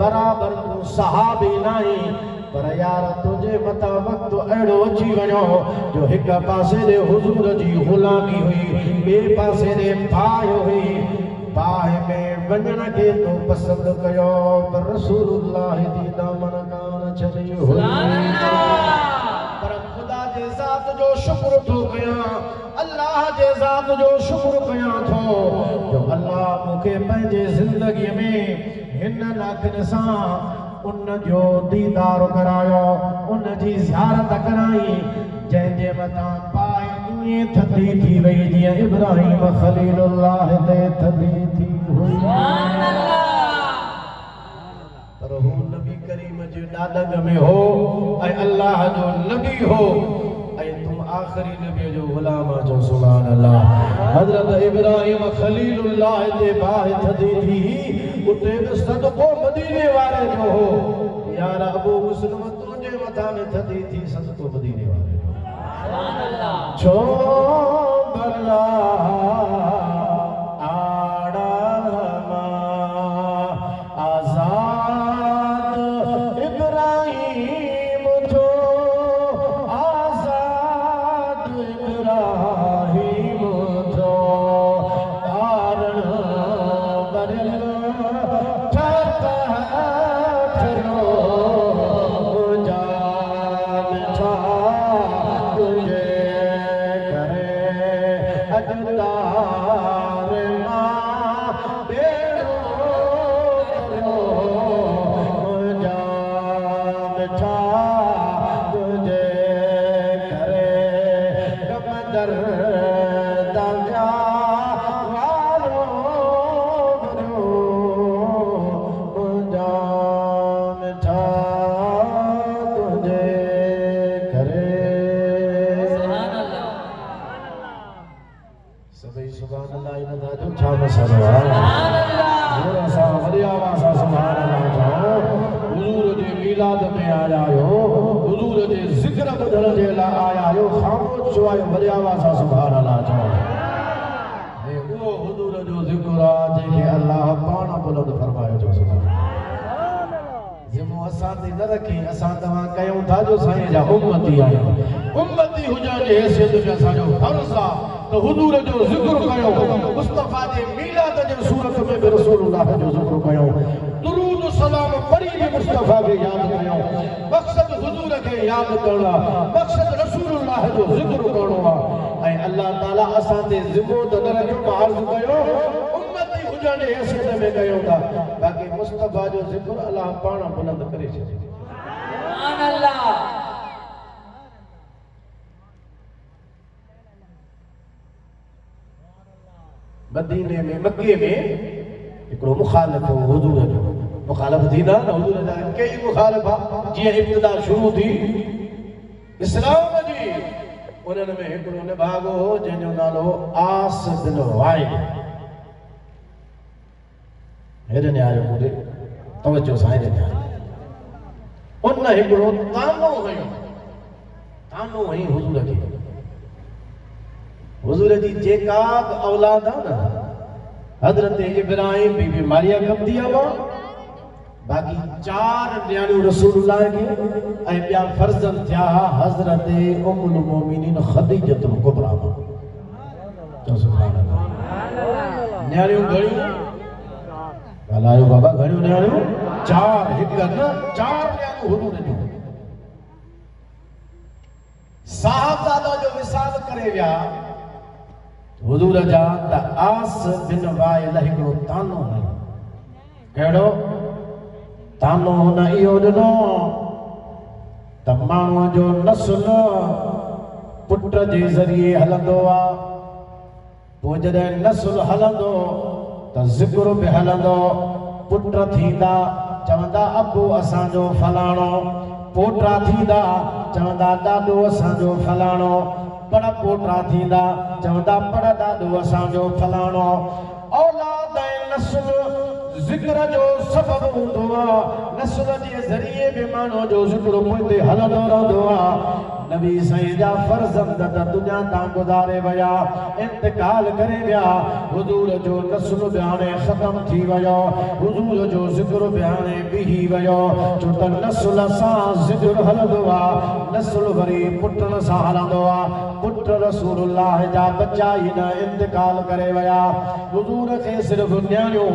बराबरि तूं सहाबी नाहीं पर यार तुझे मता वक्त अड़ो अची वञो जो हिक पासे दे हुजूर जी गुलामी हुई बे पासे दे भाई हुई बाहि में वञण खे तो पसंद कयो पर रसूलुल्लाह जी दामन कान छॾी हुई पर खुदा जे ज़ात ज़ात जो शुक्र थो कयां अल्लाह जे ज़ात जो शुक्र कयां थो जो अल्लाह मूंखे पंहिंजे ज़िंदगीअ में हिन लाखनि सां उन जो दीदार करायो उन जी ज़ियारत कराई जंहिंजे मथां पाए ईअं थधी थी वई जीअं इब्राहिम ख़लीलुल्लाह ते थधी थी हुई पर हू नबी करीम जे ॾाॾनि में हो ऐं अल्लाह जो नबी हो ऐं तुम आख़िरी नबी जो ग़ुलाम जो सुभान अल्लाह हज़रत इब्राहिम ख़लीलुल्लाह ते बाहि थधी थी उते बि सदको मदीने वारे जो हो यार अबू मुस्लिम तुंहिंजे मथां में थधी थी सदको मदीने वारे जो सुभान अल्लाह छो भला उम्मती हुजण जे हैसियत में असांजो फर्ज़ आहे त हुजूर जो ज़िक्र कयो मुस्तफ़ा जे मीलाद जे सूरत में बि रसूलुल्लाह जो ज़िक्र कयो दुरूद सलाम पढ़ी बि मुस्तफ़ा खे यादि कयो मक़सद हुजूर खे यादि करणु आहे मक़सद रसूलुल्लाह जो ज़िक्र करणो आहे ऐं अल्लाह ताला असां ते ज़िम्मो त न रखियो मां अर्ज़ु कयो उम्मती हुजण जे हैसियत में कयूं था बाक़ी मुस्तफ़ा जो ज़िक्र अल्लाह पाण बुलंद करे छॾे सुभान अल्लाह मदीने में मक्के में हिकिड़ो मुखालिफ़ हो हुजूर जो मुखालिफ़ थींदा न हुजूर जा कई मुखालिफ़ जीअं इब्तिदा शुरू थी इस्लाम जी उन्हनि में हिकिड़ो निभागो हो जंहिंजो नालो आस बिन वाइल हेॾे निहारियो मूंखे तवजो सां हेॾे निहारियो उन हिकिड़ो तानो हई हुजूर खे हुजूर जी जेका औलाद आहे न हज़रत इब्राहिम बीबी मारिया कबदी आहे बाक़ी 4 न्याणियूं रसूलुल्लाह खे ऐं ॿिया फर्ज़न थिया हज़रत उम्मुल मोमिनीन ख़दीजतुल कुबरा चओ सुभान अल्लाह न्याणियूं घणियूं ॻाल्हायो बाबा घणियूं न्याणियूं 4 हिकु न 4 न्याणियूं हुजूर जूं साहबज़ादा जो विसाल करे विया हुजूर जा त आस बिन वाइल हिकिड़ो तानो है कहिड़ो तानो हुन इहो ॾिनो त माण्हूअ जो नस्ल पुट जे ज़रिए हलंदो आहे पोइ जॾहिं नस्ल हलंदो त ज़िक्र बि हलंदो पुट थींदा चवंदा अबू असांजो फलाणो पोटा थींदा चवंदा ॾाॾो असांजो फलाणो पर पोटा थींदा चवंदा पर ॾाॾो असांजो फलाणो औलाद ऐं नस्ल ज़िक्र जो सबब हूंदो आहे नस्ल जे ज़रिए बि माण्हू जो ज़िक्र पोइ हलंदो रहंदो आहे नबी साईं जा फर्ज़ंद त दुनिया तां गुज़ारे विया इंतकाल करे विया हुजूर जो नस्ल बि हाणे ख़तम थी वियो हुजूर जो ज़िक्र बि हाणे बिही वियो छो त नस्ल सां ज़िक्र हलंदो आहे नस्ल वरी पुटनि सां हलंदो आहे पुट रसूलुल्लाह जा बच्चा ई न इंतकाल करे विया हुजूर खे सिर्फ़ न्याणियूं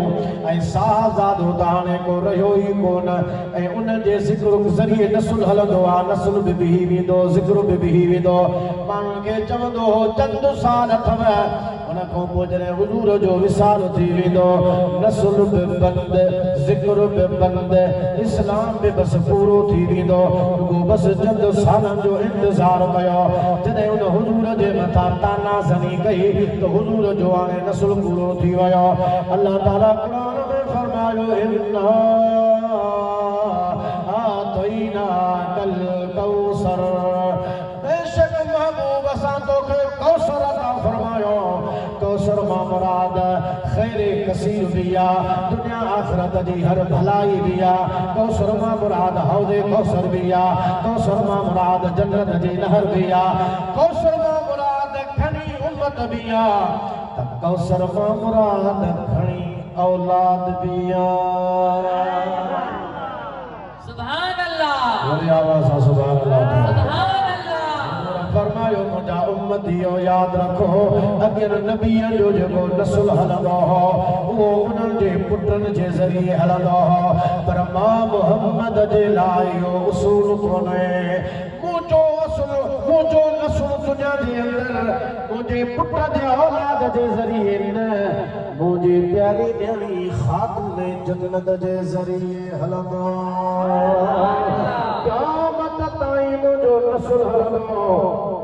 ऐं साहबज़ादो त हाणे को रहियो ई कोन ऐं उन जे ज़िक्र ज़रिए नस्ल हलंदो आहे नस्ल बि बिही वेंदो ज़िक्र बिही वेंदो माण्हुनि खे चवंदो हो चंद साल अथव उन खां पोइ जॾहिं हुज़ूर जो विसाल थी वेंदो नस्ल बि बंदि ज़िक्र बि बंदि इस्लाम बि बसि पूरो थी वेंदो रुॻो बसि चंद सालनि जो इंतज़ारु कयो जॾहिं उन हुज़ूर जे मथां तानाज़नी कई त हुज़ूर जो हाणे नस्ल पूरो थी वियो अल्लाह ताला क़ुरान में फरमायो इन्ना आतैना कल कौसर बेशक महबूब असां तोखे कौसर अता फरमायो कौसर मां मुराद खैर कसीर बिया दुनिया आखिरत जी हर भलाई बिया कौसर मां मुराद हौदे कौसर बिया कौसर मां मुराद जन्नत जी नहर बिया कौसर मां मुराद घणी उम्मत बिया त कौसर मां मुराद घणी औलाद बिया सुभान अल्लाह वरी आवाज़ सुभान अल्लाह सुभान अल्लाह फरमायो मुंहिंजा उम्मतियो यादि रखो अॻियनि नबीअ जो जेको नस्ल हलंदो हो उहो उन्हनि जे पुटनि जे ज़रिए हलंदो हो पर मां मुहम्मद जे लाइ इहो उसूल कोन्हे मुंहिंजो नस्ल दुनिया जे अंदरि मुंहिंजे पुट जे औलाद जे ज़रिए न मुंहिंजी प्यारी ॾियणी ख़ातून जन्नत जे ज़रिए हलंदो क़यामत ताईं मुंहिंजो नस्ल हलंदो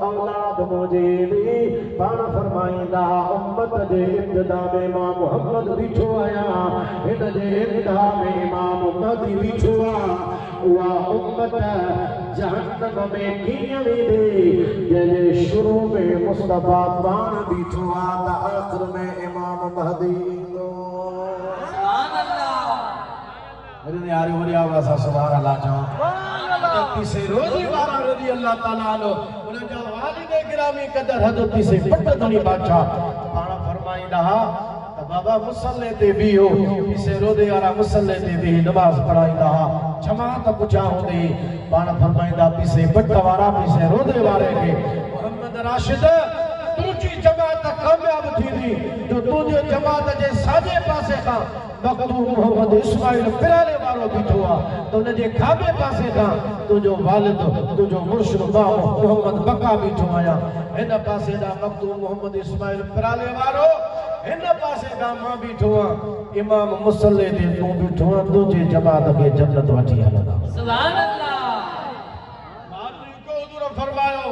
औलाद मुंहिंजी पाण फरमाईंदा उम्मत जे इब्तिदा में मां मुहम्मद बीठो आहियां हिन जे इब्तिदा में इमाम महदी बीठो आहे उहा उम्मत जहन्नम में कीअं वेंदी जंहिंजे शुरू में मुस्तफ़ा पाण बीठो आहे त आख़िर में इमाम महदी ईंदो सुभान अल्लाह मेरे यारी वरी आवाज़ सुभान अल्लाह चओ पीसे रोज़ी वारा रज़ी अल्लाह ताला अन्हु उनजा वालिद गिरामी क़दर हज़रत पीसे पटदणी बादशाह पाण फरमाईंदा त बाबा मुसल्ले ते बीहो पीसे रोज़ी वारा मुसल्ले ते बीही नमाज़ पढ़ाईंदा जमात पुछा हूंदी पाण फरमाईंदा पीसे पट वारा पीसे रोज़ी वारे खे मोहम्मद राशिद तुंहिंजी जमात कामयाब थींदी जो तुंहिंजे जमात जे साॼे पासे खां मखदूम मोहम्मद इस्माइल पिराले वारो बीठो आहे त उन जे खाॿे पासे खां तुंहिंजो वालिद तुंहिंजो मुर्शिद मोहम्मद बका बीठो आहियां हिन पासे खां मखदूम मोहम्मद इस्माइल पिराले वारो हिन पासे खां मां बीठो आहियां इमाम मुसल्ले ते तूं बीठो आहे तुंहिंजे जमात खे जन्नत वठी हलंदा सुभान अल्लाह फरमायो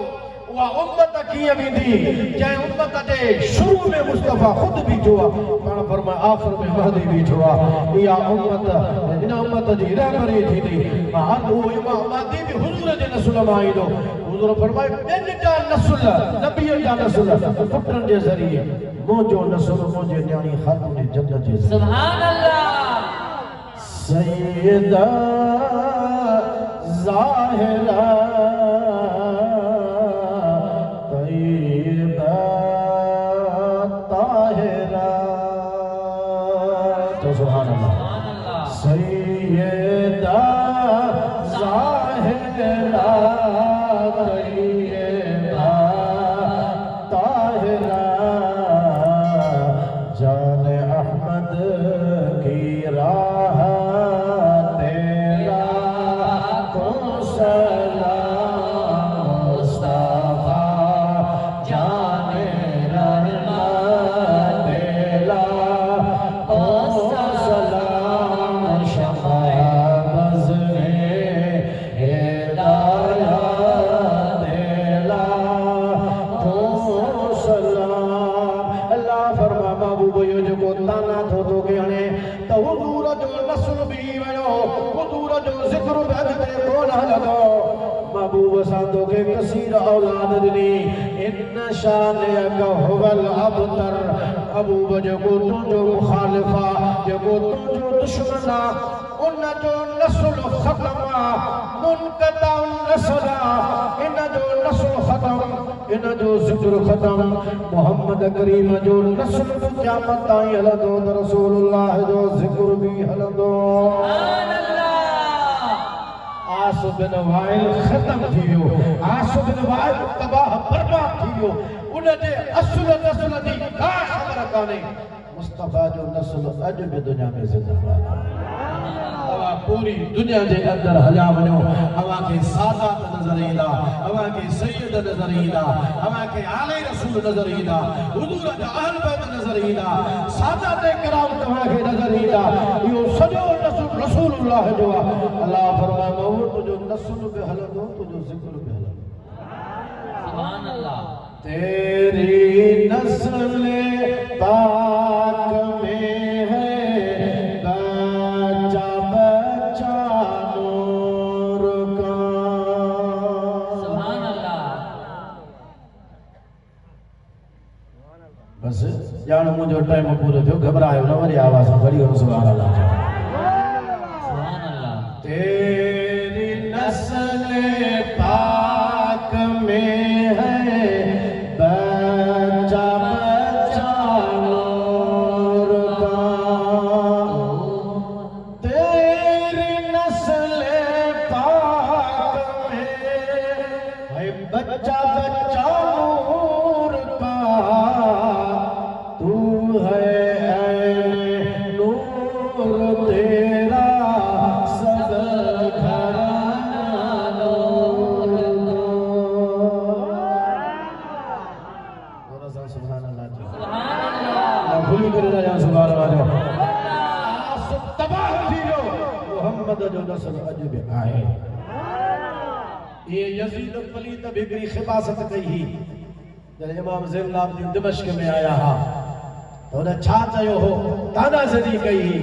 उहा उम्मत कीअं वेंदी जंहिं उम्मत जे शुरू में मुस्तफ़ा ख़ुदि बीठो आहे पाण फरमाए आख़िर में महदी बीठो आहे इहा उम्मत हिन उम्मत जी रहबरी थींदी उहो इमाम महदी बि हुज़ूर जे नस्ल मां ईंदो हुज़ूर फरमाए ॿियनि जा नस्ल नबीअ जा नस्ल पुटनि जे ज़रिए मुंहिंजो नस्ल मुंहिंजे न्याणी ख़ातून जन्नत जे सुभान अल्लाह सैयदा ज़ाहिरा सुभान अल्लाह सैयदा ज़ाहिरा तैयबा ताहिरा जान अहमद की राह तेरा को सलाम मुस्तफा जान रहमत तेरा को महबूब साधो के कसीर औलाद दिनी इन शानियक हुवल अबतर महबूब जेको तुंहिंजो मुखालिफा जेको तुंहिंजो दुश्मन उन जो नस्ल ख़त्म मुनक़ता नस्ल इन जो नस्ल ख़त्म इन जो ज़िक्र ख़त्म मोहम्मद करीम जो नस्ल क़यामत ताईं हलंदो त रसूलुल्लाह जो ज़िक्र भी हलंदो सुभान अल्लाह आस बिन वाइल ख़त्म थी वियो आस बिन वाइल तबाह बर्बाद थी वियो उन जे असुल नस्ल जी का ख़बर कान्हे मुस्तफ़ा जो नस्ल अॼु बि दुनिया में ज़िंदाबाद आहे पूरी दुनिया के अंदर हलिया वञो अवां खे सादात नज़र ईंदा अवां खे सैयद नज़र ईंदा अवां खे आले रसूल नज़र ईंदा हुजूर जा अहल बैत नज़र ईंदा सादात किराम तव्हां खे नज़र ईंदा इहो सॼो रसूलुल्लाह जो अल्लाह फरमायो तुंहिंजो नस्ल बि हलंदो तुंहिंजो ज़िक्र बि हलंदो सुभान अल्लाह तेरी नस्ल पाक में है बच्चा बच्चा नूर का सुभान अल्लाह बस जानो मुझे टाइम पूरो थियो घबरायो न वरी आवाज वरी हम सुभान अल्लाह सुभान अल्लाह तेरी नस्ल पाक में है बच्चा बच्चा नूर का तेरी नस्ल पाक में है बच्चा बच्चा नूर का तू है ऐन नूर तेरा सब घराना नूर का सुभान अल्लाह जी सुभान अल्लाह भूल करे जा सुभान अल्लाह सब तबाह थी जो मोहम्मद जो नस्ल अज भी आहे ये यजीद पलीत भी हिकिड़ी खिबासत कई ही जॾहिं इमाम ज़ैनुल आबिदीन दिमश्क में आया हा तो उन छा चयो हो तानाज़री कई ही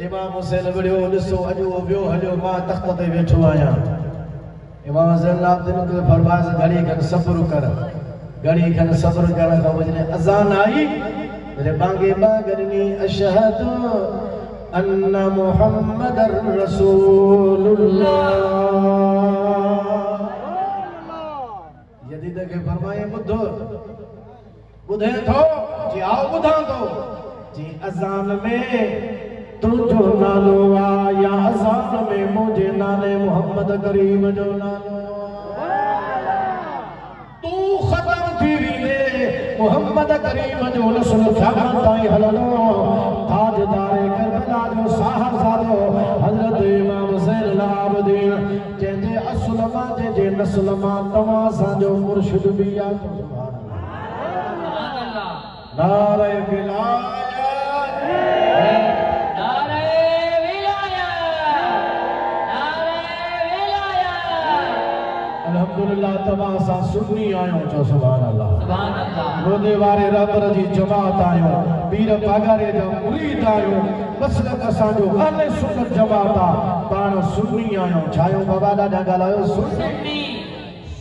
इमाम हुसैन विड़ियो ॾिसो अॼु उहो वियो हलियो मां तख़्त ते वेठो आहियां इमाम ज़ैनुल आबिदीन खे फरमाइस घड़ी खनि सब्र कर घड़ी खनि सब्र करण खां पोइ जॾहिं अज़ान आई जॾहिं बांगे बागरनी अशहदु अन्न मुहम्मदर रसूलुल्लाह यदीद के फरमाए बुधो बुधे थो जी आओ बुधां थो जी अज़ान में तुझो नालो आ या अज़ान में मुझे नाले मोहम्मद करीम जो नालो तू खत्म थी वीने मोहम्मद करीम जो नस्ल क़यामत ताईं हलंदो ताजदार करबला जो साहबज़ादो हज़रत इमाम ज़ैनुल आबिदीन जंहिंजे असुल मां जंहिंजे नस्ल मां तव्हां असांजो मुर्शिद बि आहे सुभान अल्लाह नारे विलायत नारे विलायत नारे विलायत अल्हम्दुलिल्लाह तव्हां असां सुन्नी आहियूं चओ सुभान अल्लाह सुभान अल्लाह रोदे वारे रबर जी जमात आहियूं पीर पागारे जा मुरीद आहियूं मसलक असांजो अहले सुन्नत जमात आहे पाण सुन्नी आहियूं छायो बाबा ॾाढा ॻाल्हायो सुन्नी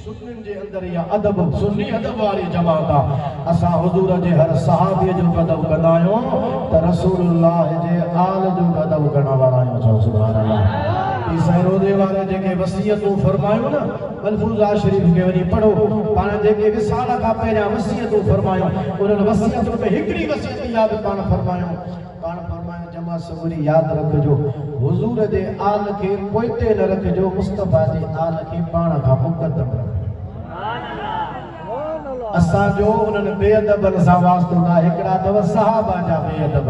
सुन्नियुनि जे अंदरि इहा अदब सुन्नी अदब वारी जमात आहे असां हुज़ूर जे हर सहाबीअ जो अदब कंदा आहियूं त रसूलुल्लाह जे आल जो अदब करण वारा आहियूं चओ सुभान अल्लाह ई सरोदे वारे जेके वसीयतूं फरमायूं न मलफूज़ा शरीफ खे वञी पढ़ो पाण जेके विसाल खां पहिरियां वसीयतूं फरमायूं उन्हनि वसीयतुनि में हिकिड़ी वसीयत याद पाण फरमायूं जमा सबरी याद रखजो हुजूर जे आल खे पोइते न रखजो मुस्तफा जे आल खे पाण खां मुक़द्दम रखजो असांजो उन्हनि बेअदबनि सां वास्तो न हिकिड़ा अथव सहाबा जा बेअदब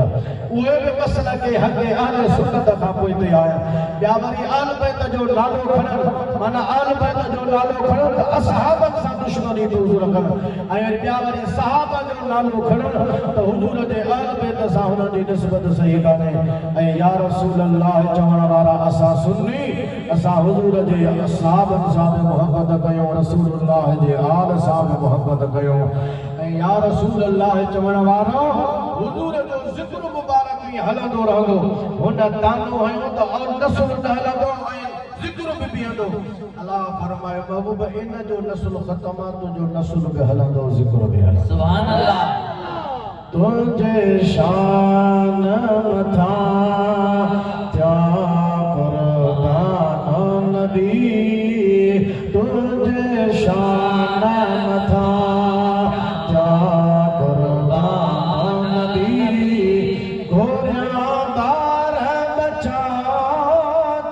उहे बि मसला के हक़े आल सुन्नत खां पोइते आया ॿिया वरी आल बैत जो नालो खणनि माना आल बैत जो नालो खणनि त असहाबनि सां दुश्मनी दूर रखनि ऐं ॿिया वरी सहाबा जो नालो खणनि त हुजूर जे आल बैत सां हुननि जी निस्बत सही कान्हे ऐं या रसूल अल्लाह चवण वारा असां सुन्नी असां हुजूर जे असहाबनि सां बि मोहबत कयूं रसूलुल्लाह जे आल सां बि मोहबत कयूं ऐं या रसूल अल्लाह चवण वारो हुजूर जो ज़िक्र मुबारक बि हलंदो रहंदो हुन तानो हयो त और नस्ल न हलंदो ऐं ज़िक्र बि बीहंदो अल्लाह फरमाए महबूब इन जो नस्ल ख़त्म आहे तुंहिंजो नस्ल बि हलंदो ज़िक्र बि हलंदो सुभान अल्लाह तुझे शान मथा त्या कुर्बान नबी तुझे शान मथा त्या कुर्बान नबी घोड़िया बार बचा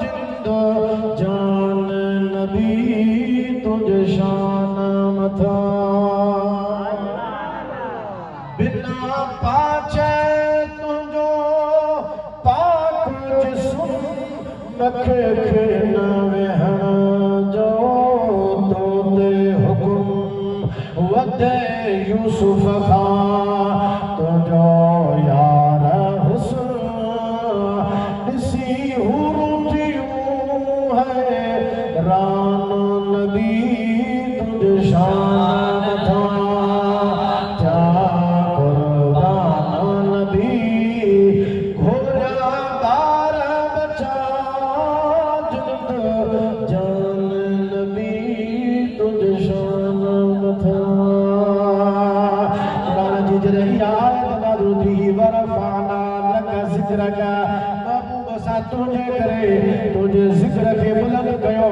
जिंदो जान नबी तुझे शान मथा बिना पाचे तुझो पाक जिस्म न रखे खे न वेहण जो तो ते हुकुम वदे यूसुफ खां तुंहिंजो यार हुस्न ॾिसी हुरूं है रान नबी तुंहिंजे शान था क्या कुर्बान नबी घोड़ादार बचा जिंद जान नबी तुंहिंजे शान था कुरान जी जॾहिं आयत नाज़िल थी वरफ़अना लक ज़िक्रक तुझे करे तुझे ज़िक्र के बुलंद कयो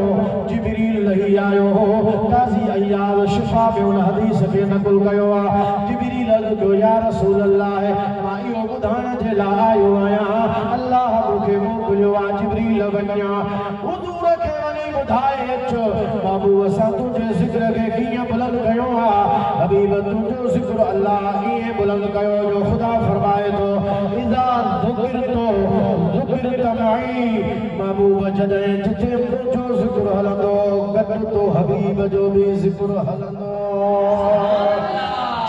जिब्रील लही आयो काज़ी अय्याब शिफा में उन हदीस के नक़ल कयो जिब्रील कयो या रसूल अल्लाह मां इहो ॿुधाइण जे लाइ आयो आहियां अल्लाह मूंखे मोकिलियो आहे जिब्रील वञा हुज़ूर खे वञी ॿुधाए अचो बाबू असां तुंहिंजे ज़िक्र खे कीअं बुलंद कयो आहे हबीब तुंहिंजो ज़िक्र अल्लाह ईअं बुलंद कयो जो ख़ुदा फरमाए थो इज़ा ज़ुकिरत माई महबूब जॾहिं जिथे मुंहिंजो ज़िक्र हलंदो गॾु तो हबीब जो बि ज़िक्र हलंदो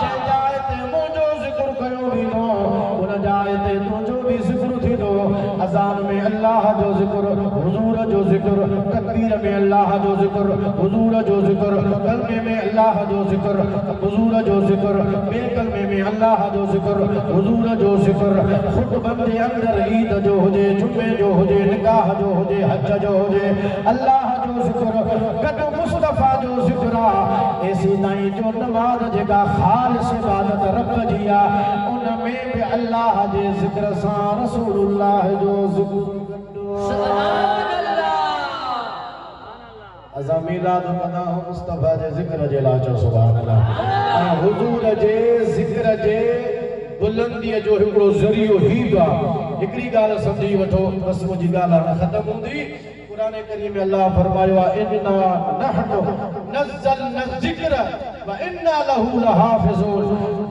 जंहिं जाइ ते मुंहिंजो ज़िक्र कयो वेंदो उन जाइ ते तुंहिंजो बि ज़िक्र थींदो अज़ान में अल्लाह जो ज़िक्र हुज़ूर जो ज़िक्र तकबीर में अल्लाह जो ज़िक्र हुज़ूर जो ज़िक्र कलमे में अल्लाह जो ज़िक्र हुज़ूर जो ज़िक्र ॿिए कलमे में अल्लाह जो ज़िक्र हुज़ूर जो ज़िक्र ख़ुतबनि जे अंदरि ईद जो हुजे जुमे जो हुजे निकाह जो हुजे हज जो हुजे अल्लाह जो ज़िक्र गॾु मुस्तफ़ा जो ज़िक्र आहे एसी ताईं जो नमाज़ जेका ख़ालिस इबादत रब जी आहे उन में बि अल्लाह जे ज़िक्र सां रसूलुल्लाह जो ज़िक्र असां मीलाद कंदा आहियूं मुस्तफ़ा जे ज़िक्र जे लाइ चओ सुभान अल्लाह ऐं हुज़ूर जे ज़िक्र जे बुलंदीअ जो हिकिड़ो ज़रियो हीब आहे हिकिड़ी ॻाल्हि सम्झी वठो बसि मुंहिंजी ॻाल्हि हाणे ख़तमु हूंदी क़ुरान करीम में अल्लाह फरमायो आहे इन्ना नहनु नज़्ज़लना ज़िक्र व इन्ना लहू लहाफ़िज़ून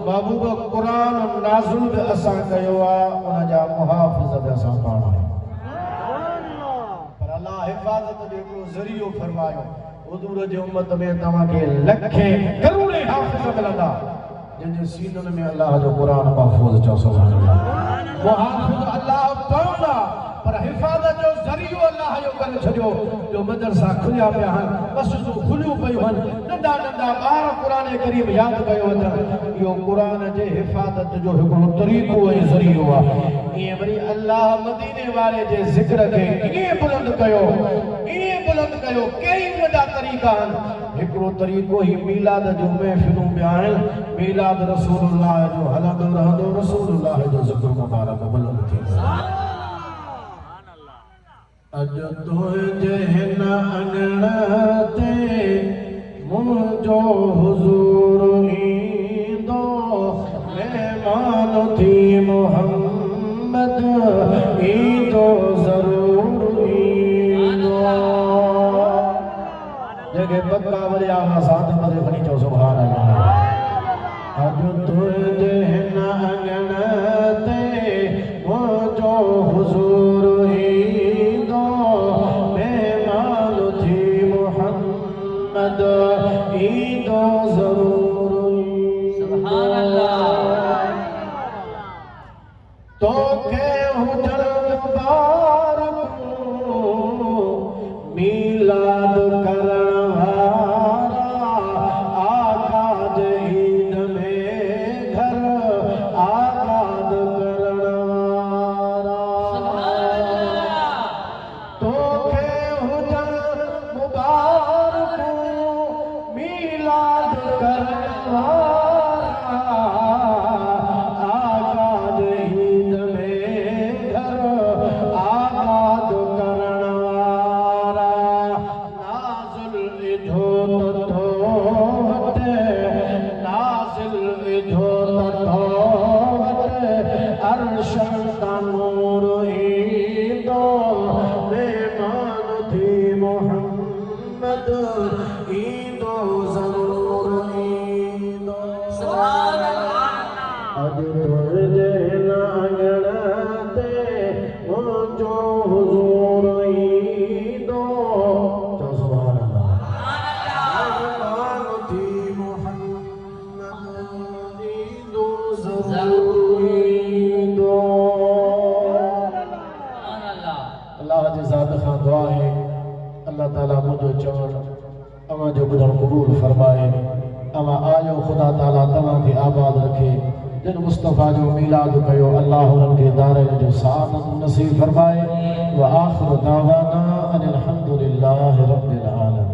महबूब क़ुरान नाज़िल बि असां कयो आहे उन जा मुहाफ़िज़ बि असां पाण आहियूं पर अल्लाह हिफ़ाज़त जो हिकिड़ो ज़रियो फरमायो हुज़ूर जे उम्मत में तव्हांखे लखे करोड़े हाफ़िज़ मिलंदा जिनके सीनन में अल्लाह जो कुरान महफूज चो सुभान अल्लाह मुहाफिज अल्लाह पवना पर हिफाजत जो जरियो अल्लाह जो कर छजो जो मदरसा खुलिया पिया हन मस्जिदूं खुलियूं पयूं हन नंढा नंढा ॿार क़ुरान करीम याद कयो वञनि इहो क़ुरान जे हिफाजत जो हिकिड़ो तरीक़ो ऐं ज़रियो आहे ईअं वरी अल्लाह मदीने वारे जे ज़िक्र खे ईअं बुलंद कयो कई वॾा तरीक़ा आहिनि हिकिड़ो तरीक़ो ई मीलाद जो महफ़िलूं बि आहिनि मीलाद रसूलुल्लाह जो हलंदो रहंदो रसूलुल्लाह जो ज़िक्र मुबारक बुलंद थींदो अॼु तुंहिंजे हिन अंगण ते मुंहिंजो हुज़ूर ईंदो महिमान थी मोहम्मद ईंदो ज़रूर ईंदो जेके पक्का वरी आवा साथ मरे खणी चओ सुभान अल्लाह अॼु तुंहिंजे हिन अंगण ते मुंहिंजो हुज़ूर ईंदो ज़रूर सुभान अल्लाह तोखे हुजण मुबारक मीलाद करण वारा आका जे ईद में घर आबाद करण वारा तोखे हुजण मुबारक मीलाद करण वारा आका जे ईद में घर आबाद करण वारा नाज़िल इधो तथो वटे नाज़िल इधो तथो वटे अर्शन ता नूर ईंदो मेहमान थी मोहम्मद ईंदो ज़रूर ईंदो ज़ात खां दुआ है अल्लाह ताला मुझो चवण अवां जो ॿुधण क़बूल फरमाए। अवां आयो ख़ुदा ताला तव्हां खे आबाद रखे। जिन मुस्तफ़ा जो मीलाद कयो अल्लाह उन्हनि खे दारनि जो सआदत नसीब फरमाए। व आख़िर दावाना अनिल हम्दुलिल्लाहि रब्बिल आलमीन।